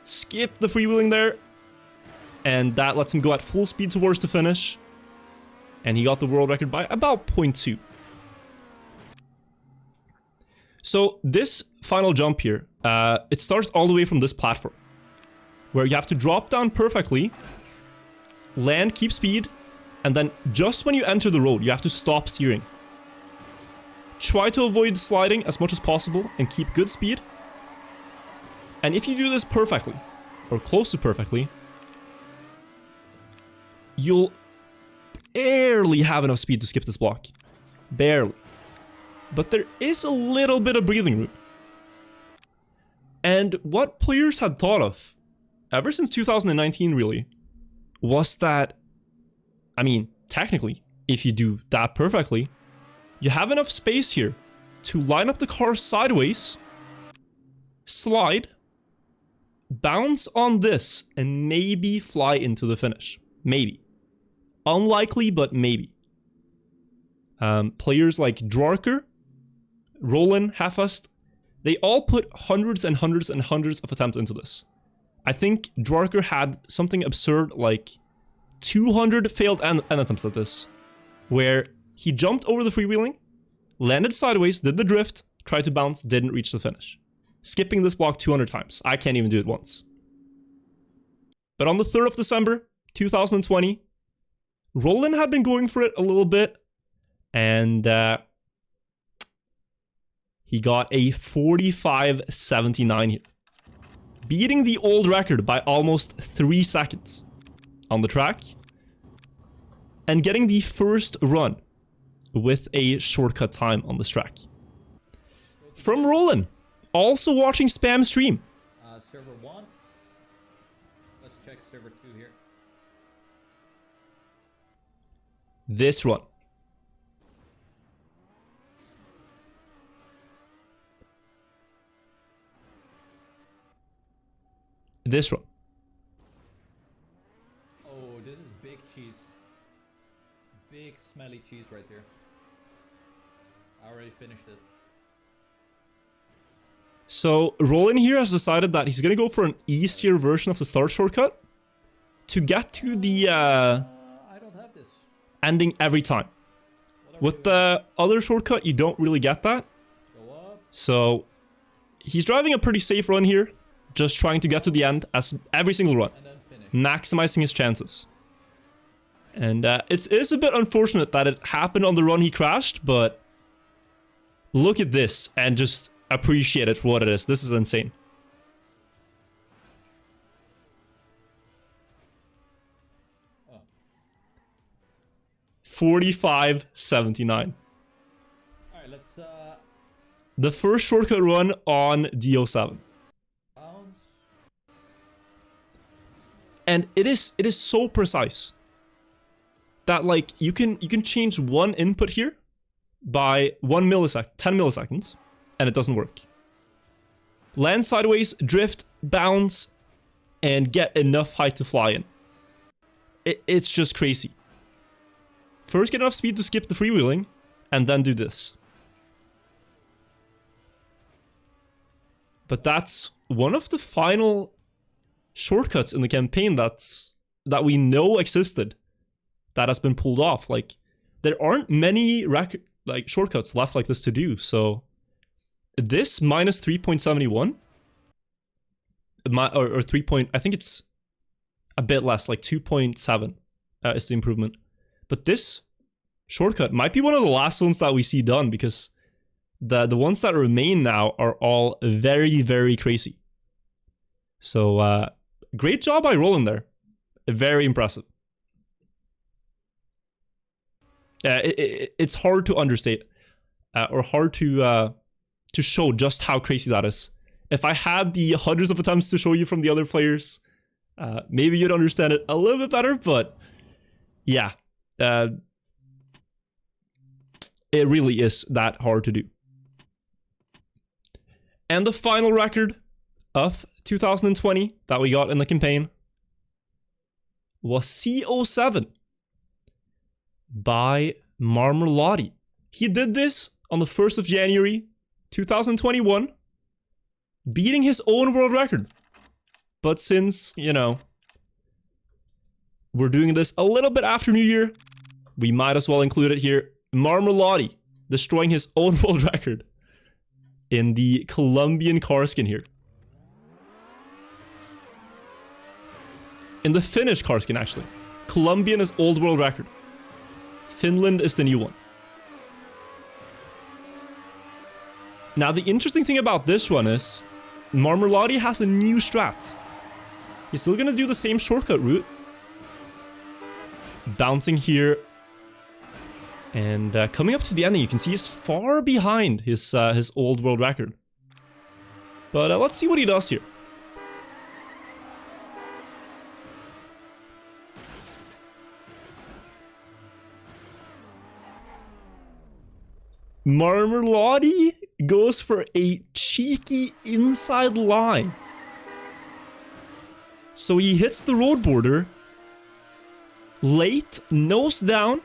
Skip the freewheeling there, and that lets him go at full speed towards the finish. And he got the world record by about 0.2. So this final jump here, it starts all the way from this platform, where you have to drop down perfectly, land, keep speed, and then just when you enter the road, you have to stop steering. Try to avoid sliding as much as possible and keep good speed. And if you do this perfectly, or close to perfectly, you'll barely have enough speed to skip this block. Barely. But there is a little bit of breathing room. And what players had thought of, ever since 2019 really, was that, I mean, technically, if you do that perfectly, you have enough space here to line up the car sideways, slide, bounce on this, and maybe fly into the finish. Maybe. Unlikely, but maybe. Players like Dwarker, Roland, Hafast, they all put hundreds and hundreds and hundreds of attempts into this. I think Dwarker had something absurd like 200 failed end attempts at this, where he jumped over the freewheeling, landed sideways, did the drift, tried to bounce, didn't reach the finish. Skipping this block 200 times. I can't even do it once. But on the 3rd of December, 2020, Roland had been going for it a little bit, and he got a 45.79 here, beating the old record by almost 3 seconds on the track, and getting the first run with a shortcut time on this track. From Roland, also watching Spam stream. Server 1. Let's check server 2 here. This run. This run. Oh, this is big cheese. Big smelly cheese right here. I already finished it. So Roland here has decided that he's gonna go for an easier version of the start shortcut to get to the I don't have this. ending every time. With the other shortcut, you don't really get that. Go up. So he's driving a pretty safe run here, just trying to get to the end as every single run, And then finish. maximizing his chances. And it is a bit unfortunate that it happened on the run he crashed, but look at this and just appreciate it for what it is. This is insane. Oh. 45.79. Alright, let's The first shortcut run on DO7. bounce. And it is so precise that like you can change one input here by 10 milliseconds, and it doesn't work. Land sideways, drift, bounce, and get enough height to fly in. It's just crazy. First get enough speed to skip the freewheeling, and then do this. But that's one of the final shortcuts in the campaign that we know existed that has been pulled off. Like, there aren't many shortcuts left like this to do, so this minus 3.71 or 3 point, I think it's a bit less, like 2.7 is the improvement. But this shortcut might be one of the last ones that we see done, because the ones that remain now are all very, very crazy. So great job by Roland there. Very impressive. It's hard to understate or hard to show just how crazy that is. If I had the hundreds of attempts to show you from the other players, maybe you'd understand it a little bit better, but yeah, it really is that hard to do. And the final record of 2020 that we got in the campaign was C07 by Marmerlotti. He did this on the 1st of January 2021, beating his own world record. But since, you know, we're doing this a little bit after New Year, we might as well include it here. Marmerlotti destroying his own world record in the Colombian car skin here. In the Finnish car skin, actually. Colombian is old world record. Finland is the new one. Now, the interesting thing about this one is Marmerlotti has a new strat. He's still gonna do the same shortcut route. Bouncing here. And coming up to the ending, you can see he's far behind his old world record. But let's see what he does here. Marmerlotti goes for a cheeky inside line. So he hits the road border, late, nose down.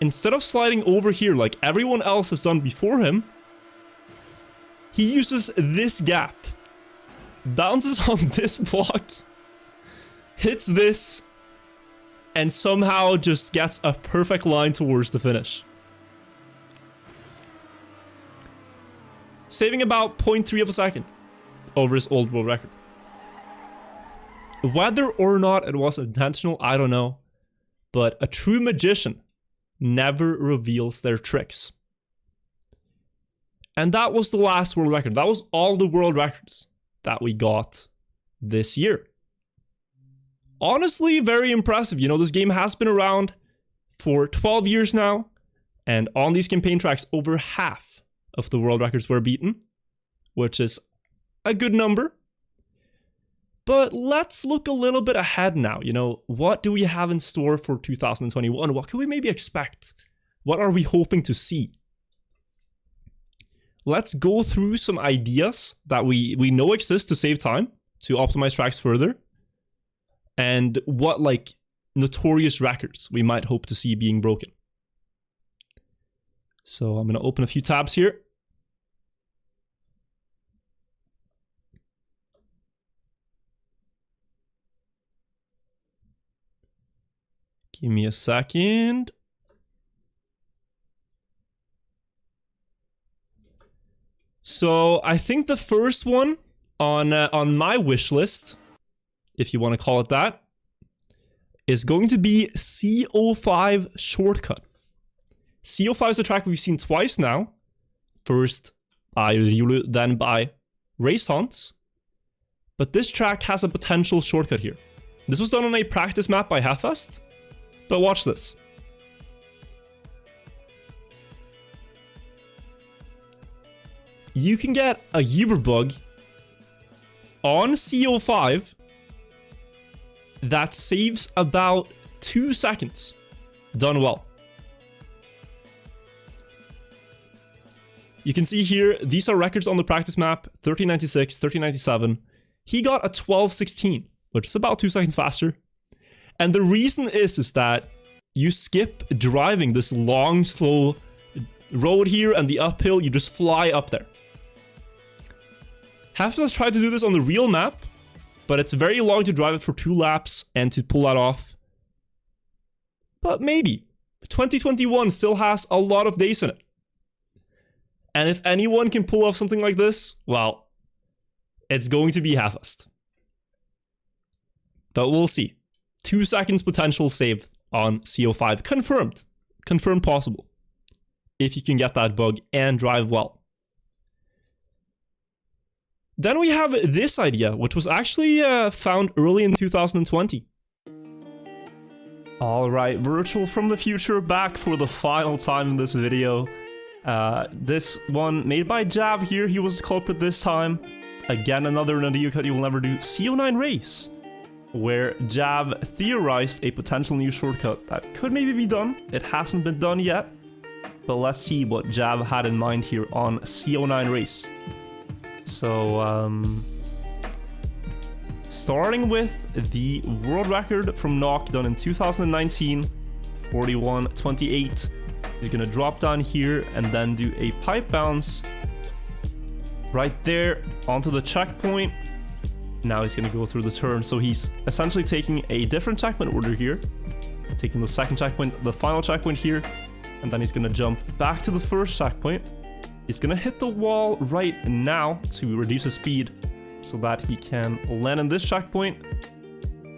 Instead of sliding over here like everyone else has done before him, he uses this gap, bounces on this block, hits this, and somehow just gets a perfect line towards the finish. Saving about 0.3 of a second over his old world record. Whether or not it was intentional, I don't know. But a true magician never reveals their tricks. And that was the last world record. That was all the world records that we got this year. Honestly, very impressive. You know, this game has been around for 12 years now. And on these campaign tracks, over half of the world records were beaten, which is a good number. But let's look a little bit ahead now. You know, what do we have in store for 2021? What can we maybe expect? What are we hoping to see? Let's go through some ideas that we know exist to save time, to optimize tracks further, and what like notorious records we might hope to see being broken. So I'm going to open a few tabs here. Give me a second. So I think the first one on my wish list, if you want to call it that, is going to be CO5 Shortcut. CO5 is a track we've seen twice now. First by Ryulu, then by Race Haunts. But this track has a potential shortcut here. This was done on a practice map by Hellfest. But watch this. You can get a Uber bug on CO5 that saves about 2 seconds. Done well. You can see here, these are records on the practice map, 1396, 1397. He got a 1216, which is about 2 seconds faster. And the reason is that you skip driving this long, slow road here and the uphill, you just fly up there. Hellfest has tried to do this on the real map, but it's very long to drive it for 2 laps and to pull that off. But maybe. 2021 still has a lot of days in it. And if anyone can pull off something like this, well, it's going to be Hellfest. But we'll see. 2 seconds potential saved on CO5. Confirmed. Confirmed possible. If you can get that bug and drive well. Then we have this idea, which was actually found early in 2020. Alright, Virtual from the future back for the final time in this video. This one made by Jav here, he was the culprit this time. Again, another Nadio cut you will never do, CO9 Race, where Jav theorized a potential new shortcut that could maybe be done. It hasn't been done yet, but let's see what Jav had in mind here on CO9 Race. So, starting with the world record from Nock done in 2019, 41.28. He's gonna drop down here and then do a pipe bounce right there onto the checkpoint. Now he's gonna go through the turn. So he's essentially taking a different checkpoint order here, taking the second checkpoint, the final checkpoint here, and then he's gonna jump back to the first checkpoint. He's gonna hit the wall right now to reduce his speed so that he can land in this checkpoint,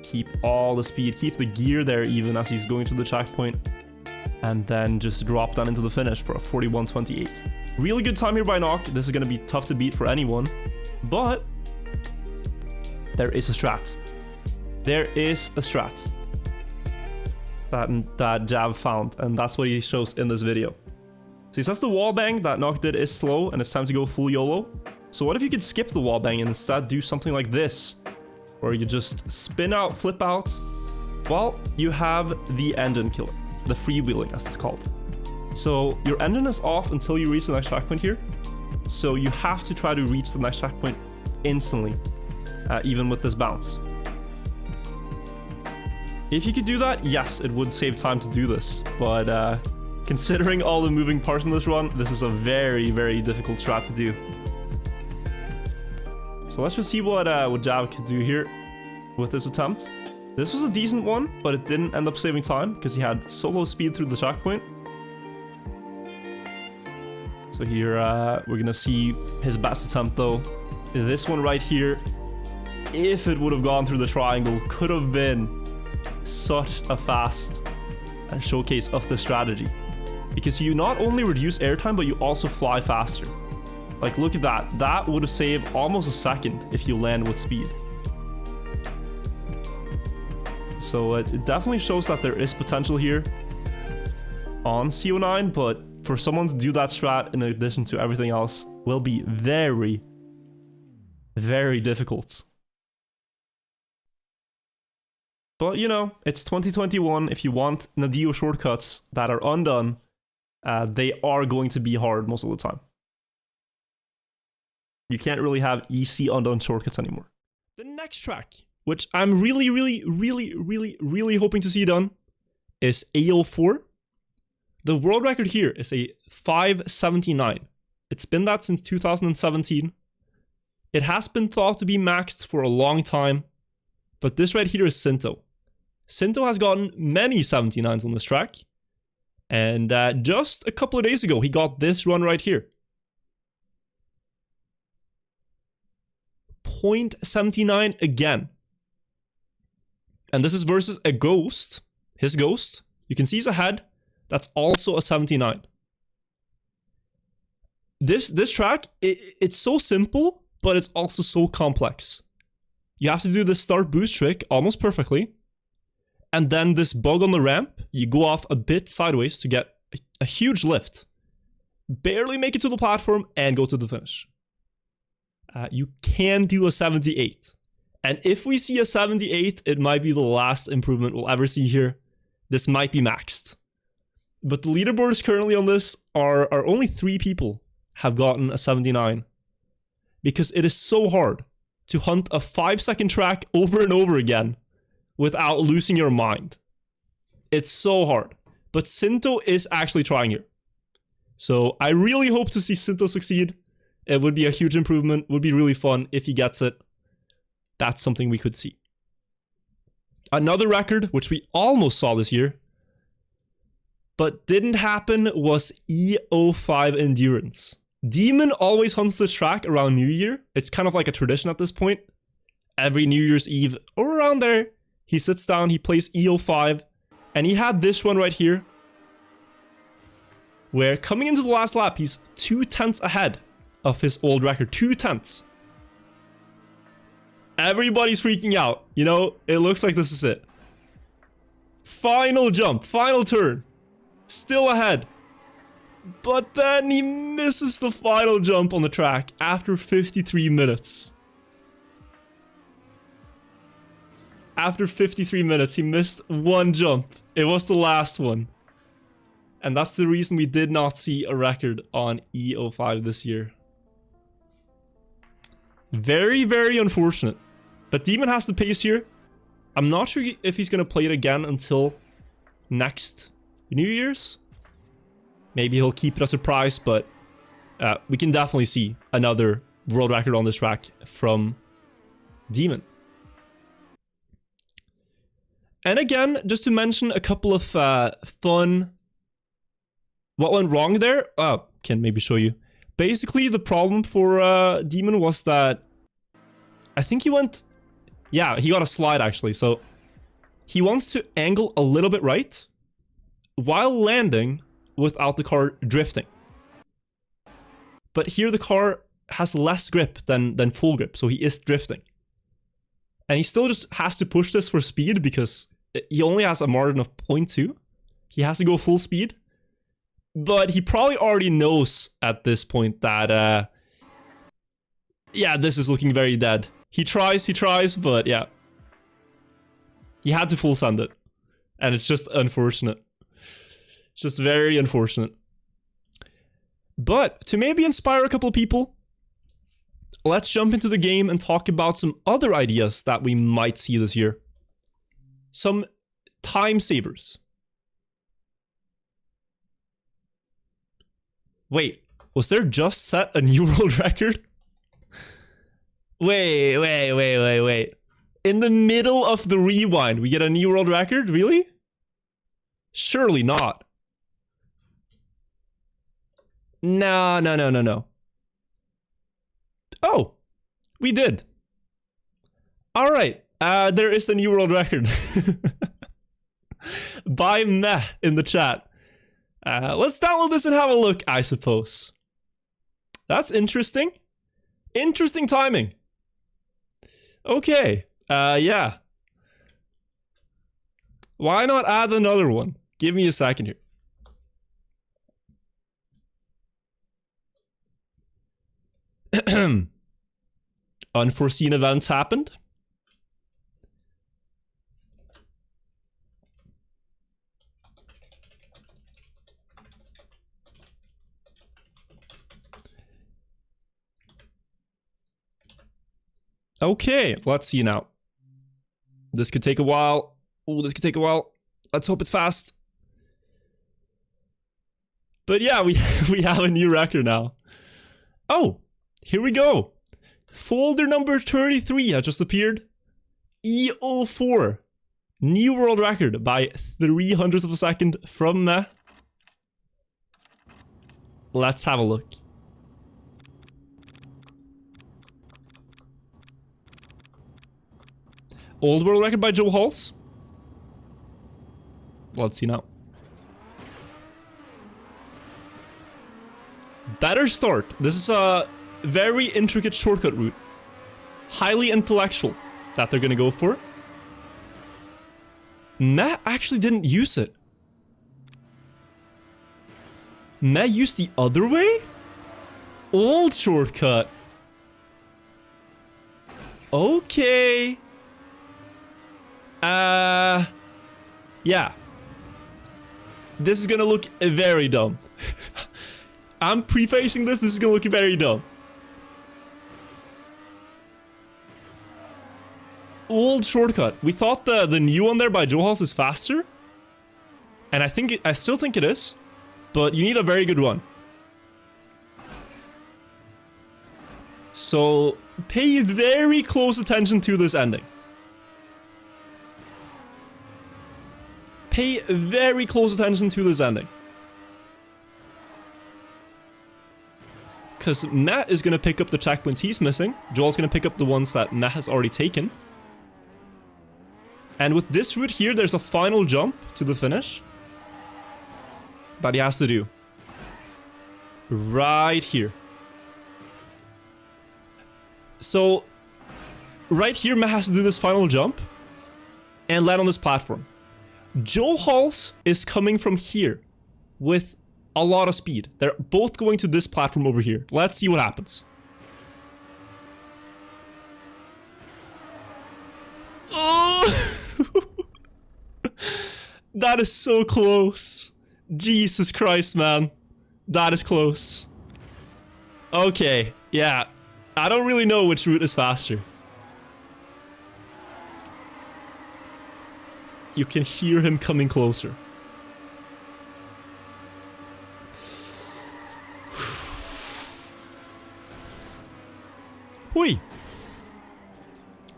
keep all the speed, keep the gear there even as he's going to the checkpoint, and then just drop down into the finish for a 41.28. Really good time here by Nock. This is gonna be tough to beat for anyone, but there is a strat. There is a strat that Jav found, and that's what he shows in this video. So he says the wallbang that Nock did is slow and it's time to go full YOLO. So what if you could skip the wallbang and instead do something like this, where you just spin out, flip out? Well, you have the engine killer, the freewheeling as it's called. So your engine is off until you reach the next checkpoint here. So you have to try to reach the next checkpoint instantly, even with this bounce. If you could do that, yes, it would save time to do this, but considering all the moving parts in this run, this is a very, very difficult strat to do. So let's just see what Jav could do here with this attempt. This was a decent one, but it didn't end up saving time because he had solo speed through the checkpoint. So here we're gonna see his best attempt though. This one right here, if it would have gone through the triangle, could have been such a fast showcase of the strategy. Because you not only reduce airtime, but you also fly faster. Like, look at that. That would have saved almost a second if you land with speed. So it definitely shows that there is potential here on CO9, but for someone to do that strat in addition to everything else will be very, very difficult. But you know, it's 2021. If you want Nadio shortcuts that are undone, they are going to be hard most of the time. You can't really have easy undone shortcuts anymore. The next track, which I'm really hoping to see done, is AO4. The world record here is a 579. It's been that since 2017. It has been thought to be maxed for a long time, but this right here is Sinto. Sinto has gotten many 79s on this track, and just a couple of days ago, he got this run right here. 0.79 again. And this is versus a ghost, his ghost. You can see he's ahead. That's also a 79. This track, it's so simple, but it's also so complex. You have to do the start boost trick almost perfectly. And then this bug on the ramp, you go off a bit sideways to get a huge lift. Barely make it to the platform and go to the finish. You can do a 78. And if we see a 78, it might be the last improvement we'll ever see here. This might be maxed. But the leaderboards currently on this are only 3 people have gotten a 79. Because it is so hard to hunt a 5-second track over and over again without losing your mind. It's so hard. But Sinto is actually trying here. So I really hope to see Sinto succeed. It would be a huge improvement. Would be really fun if he gets it. That's something we could see. Another record, which we almost saw this year, but didn't happen, was EO5 Endurance. Demon always hunts this track around New Year. It's kind of like a tradition at this point. Every New Year's Eve, or around there, he sits down, he plays EO5, and he had this one right here, where coming into the last lap, he's 2/10 ahead of his old record. 2/10. Everybody's freaking out. You know, it looks like this is it. Final jump, final turn. Still ahead. But then he misses the final jump on the track after 53 minutes. After 53 minutes, he missed one jump. It was the last one. And that's the reason we did not see a record on EO5 this year. Very, very unfortunate. But Demon has the pace here. I'm not sure if he's going to play it again until next New Year's. Maybe he'll keep it a surprise, but we can definitely see another world record on this track from Demon. And again, just to mention a couple of fun... What went wrong there? Can maybe show you. Basically, the problem for Demon was that I think he went... Yeah, he got a slide actually. So he wants to angle a little bit right while landing without the car drifting. But here the car has less grip than full grip, so he is drifting. And he still just has to push this for speed because he only has a margin of 0.2. He has to go full speed. But he probably already knows at this point that, yeah, this is looking very dead. He tries, but yeah. He had to full send it. And it's just unfortunate. It's just very unfortunate. But to maybe inspire a couple of people, let's jump into the game and talk about some other ideas that we might see this year. Some time savers. Wait, was there just set a new world record? Wait. In the middle of the rewind, we get a new world record? Really? Surely not. No, no, no, no, no. Oh, we did. All right, there is a new world record. By Meh in the chat. Let's download this and have a look, I suppose. That's interesting. Interesting timing. Okay, yeah. Why not add another one? Give me a second here. Unforeseen events happened. Okay, let's see now. This could take a while. Oh, this could take a while. Let's hope it's fast. But yeah, we have a new record now. Oh, here we go. Folder number 33 has just appeared. E04. New world record by 300ths of a second from Meh. Let's have a look. Old world record by Joe Halls. Let's see now. Better start. This is a very intricate shortcut route. Highly intellectual that they're gonna go for. Meh actually didn't use it. Meh used the other way? Old shortcut. Okay. Yeah. This is gonna look very dumb. I'm prefacing this is gonna look very dumb. Old shortcut. We thought the new one there by Joe Halls is faster. And I still think it is. But you need a very good one. So pay very close attention to this ending. Pay very close attention to this ending. Because Matt is going to pick up the checkpoints he's missing. Joel's going to pick up the ones that Matt has already taken. And with this route here, there's a final jump to the finish that he has to do. Right here. So, right here, Matt has to do this final jump and land on this platform. Joe Halls is coming from here with a lot of speed. They're both going to this platform over here. Let's see what happens. Oh! That is so close. Jesus Christ, man. That is close. Okay, yeah. I don't really know which route is faster. You can hear him coming closer. Hui!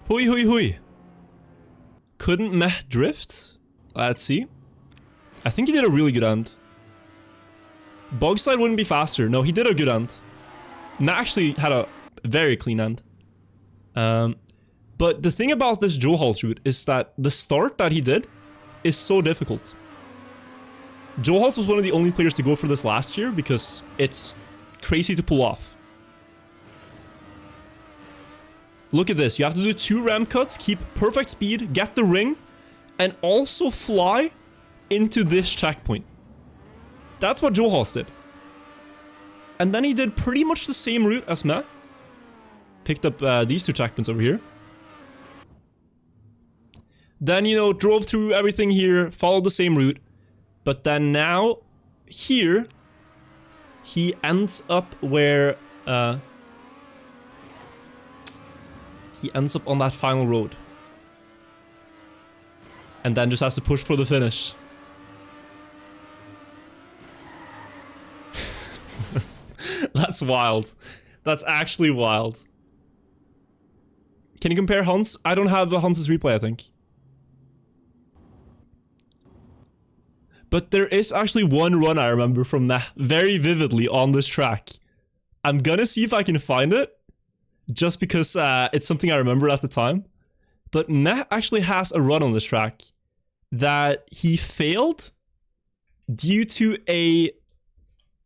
Hui, hui, hui. Couldn't Meh drift? Let's see. I think he did a really good end. Bug slide wouldn't be faster. No, he did a good end. Meh actually had a very clean end. But the thing about this Joe Halls route is that the start that he did is so difficult. Joe Halls was one of the only players to go for this last year because it's crazy to pull off. Look at this. You have to do 2 ramp cuts, keep perfect speed, get the ring, and also fly into this checkpoint. That's what Joe Halls did. And then he did pretty much the same route as Meh. Picked up these 2 checkpoints over here. Then, you know, drove through everything here, followed the same route. But then now, here, he ends up where, he ends up on that final road. And then just has to push for the finish. That's wild. That's actually wild. Can you compare Hans? I don't have Hans's replay, I think. But there is actually one run I remember from that very vividly on this track. I'm gonna see if I can find it, just because it's something I remember at the time. But Meh actually has a run on this track that he failed due to a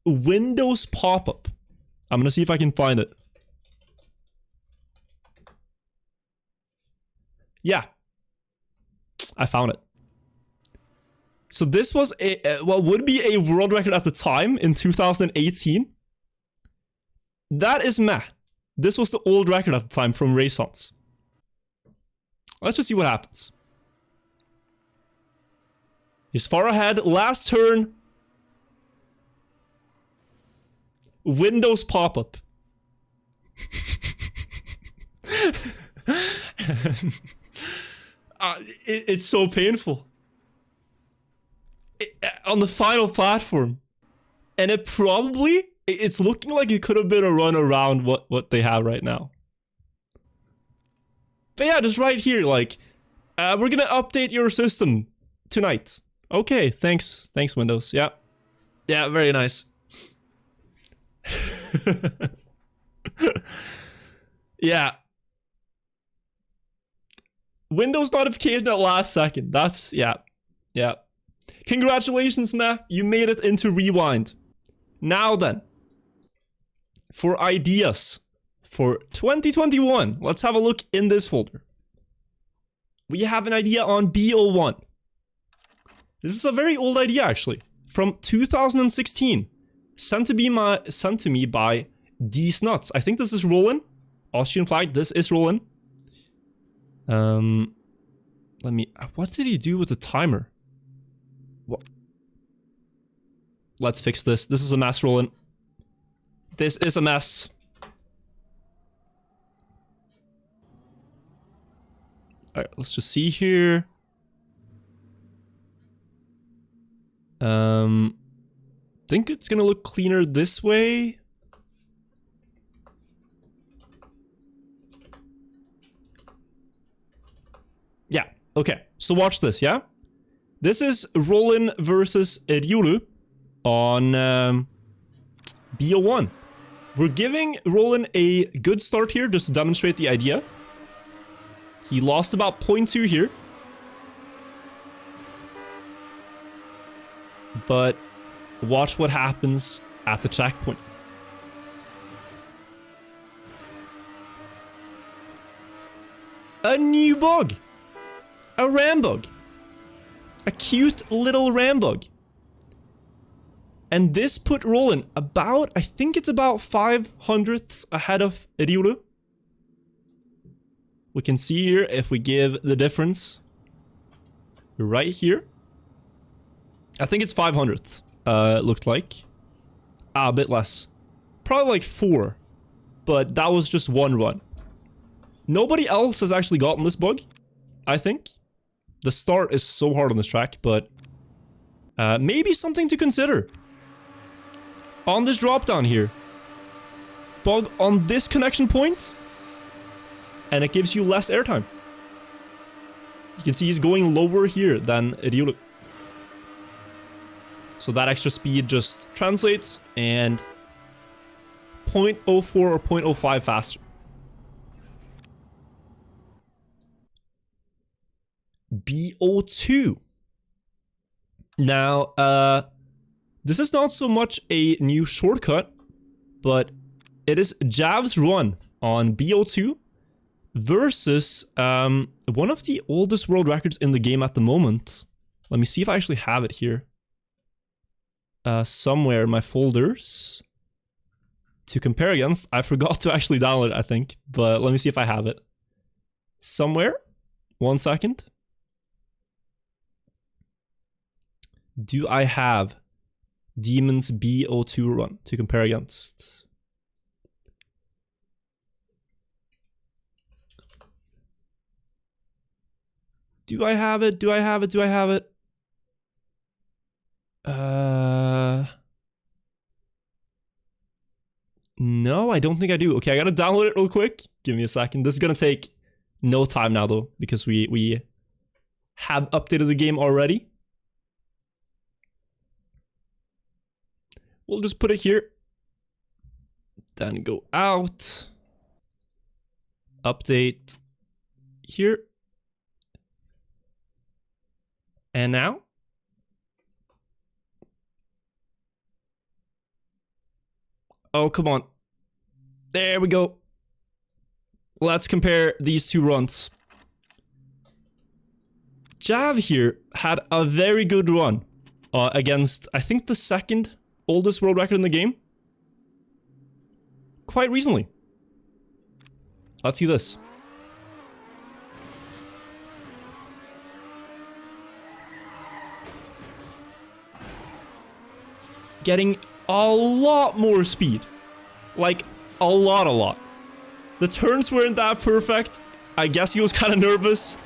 Windows pop-up. I'm gonna see if I can find it. Yeah, I found it. So this was a what would be a world record at the time in 2018. That is Meh. This was the old record at the time from Raisons. Let's just see what happens. He's far ahead. Last turn. Windows pop-up. It's so painful. On the final platform. And it probably... It's looking like it could have been a run around what they have right now. But yeah, just right here, like... we're gonna update your system tonight. Okay, thanks. Thanks, Windows. Yeah. Yeah, very nice. Yeah. Windows notification at last second. That's, yeah. Yeah. Congratulations, Meh. You made it into Rewind. Now then. For ideas for 2021, let's have a look in this folder. We have an idea on B01. This is a very old idea, actually. From 2016. Sent to me by These Nuts. I think this is Roland. Austrian flag. This is Roland. Let me... What did he do with the timer? What? Let's fix this. This is a mess, Roland. This is a mess. Alright, let's just see here. Think it's gonna look cleaner this way. Yeah, okay. So watch this, yeah? This is Roland versus Ryuru on BO1. We're giving Roland a good start here just to demonstrate the idea. He lost about 0.2 here. But watch what happens at the checkpoint. A new bug. A ram bug. A cute little ram bug. And this put Roland about, I think it's about 500ths ahead of Ryuru. We can see here if we give the difference right here. I think it's 500ths, it looked like. A bit less. Probably like 4. But that was just one run. Nobody else has actually gotten this bug, I think. The start is so hard on this track, but maybe something to consider. On this drop down here. Bug on this connection point. And it gives you less airtime. You can see he's going lower here than Ryuru. So that extra speed just translates and 0.04 or 0.05 faster. BO2. Now, this is not so much a new shortcut, but it is Jav's run on BO2 versus one of the oldest world records in the game at the moment. Let me see if I actually have it here. Somewhere in my folders to compare against. I forgot to actually download it, I think, but let me see if I have it. Somewhere. 1 second. Do I have Demon's BO2 run to compare against? Do I have it? Do I have it? Do I have it? No, I don't think I do. Okay, I gotta download it real quick. Give me a second. This is gonna take No time now though, because we have updated the game already. We'll just put it here. Then go out. Update here. And now. Oh, come on. There we go. Let's compare these two runs. Jav here had a very good run against, I think, the second oldest world record in the game. Quite recently. Let's see this. Getting a lot more speed. Like, a lot. The turns weren't that perfect. I guess he was kind of nervous.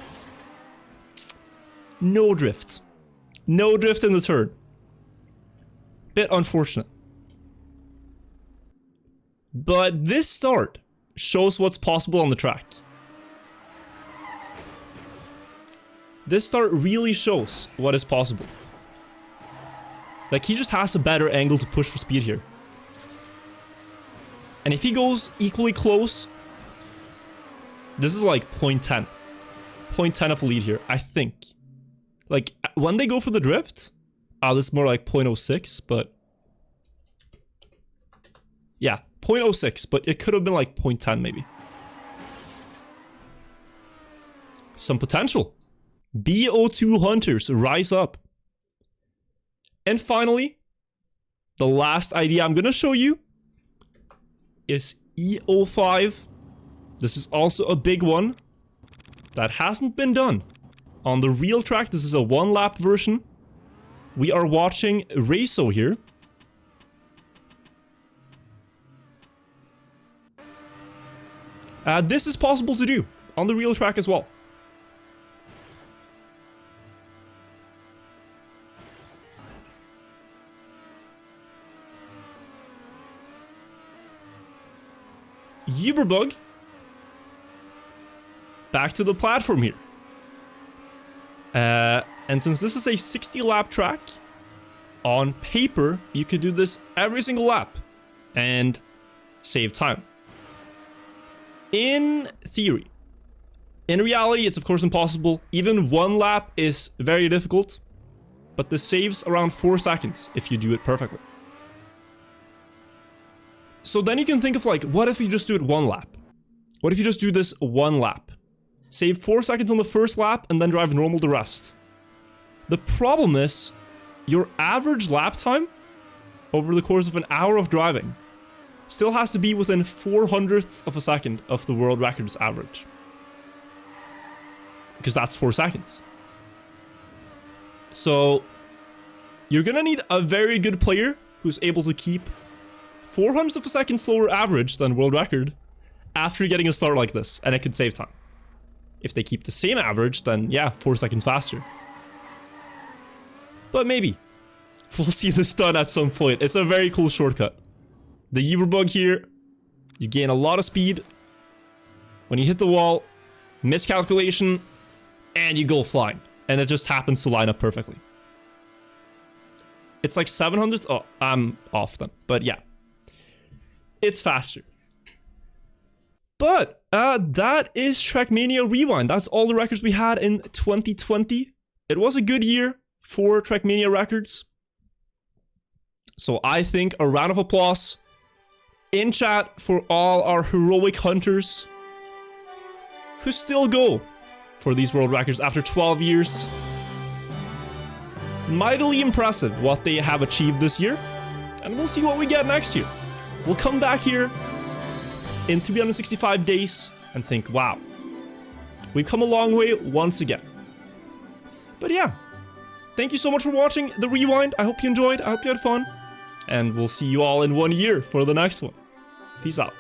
No drift. No drift in the turn. Bit unfortunate. But this start shows what's possible on the track. This start really shows what is possible. Like, he just has a better angle to push for speed here. And if he goes equally close, this is like 0.10. 0.10 of a lead here, I think. Like, when they go for the drift, this is more like 0.06, but... yeah, 0.06, but it could have been like 0.10 maybe. Some potential. BO2 hunters, rise up. And finally, the last idea I'm gonna show you is EO5. This is also a big one that hasn't been done. On the real track, this is a one-lap version. We are watching Reiso here. This is possible to do on the real track as well. Uberbug. Back to the platform here. And since this is a 60-lap track, on paper, you could do this every single lap and save time. In theory. In reality, it's of course impossible. Even one lap is very difficult, but this saves around 4 seconds if you do it perfectly. So then you can think of like, what if you just do it 1 lap? What if you just do this 1 lap? Save 4 seconds on the first lap and then drive normal the rest. The problem is, your average lap time over the course of an hour of driving still has to be within 400th of a second of the world record's average. Because that's 4 seconds. So, you're gonna need a very good player who's able to keep 400th of a second slower average than world record after getting a start like this, and it could save time. If they keep the same average, then yeah, 4 seconds faster. But maybe. We'll see this done at some point. It's a very cool shortcut. The Uberbug here, you gain a lot of speed. When you hit the wall, miscalculation, and you go flying. And it just happens to line up perfectly. It's like 700. Oh, I'm off then. But yeah. It's faster. But that is Trackmania Rewind. That's all the records we had in 2020. It was a good year for Trackmania records. So I think a round of applause in chat for all our heroic hunters who still go for these world records after 12 years. Mightily impressive what they have achieved this year. And we'll see what we get next year. We'll come back here in 365 days and think, wow, we've come a long way once again. But yeah, thank you so much for watching the Rewind. I hope you enjoyed. I hope you had fun. And we'll see you all in 1 year for the next one. Peace out.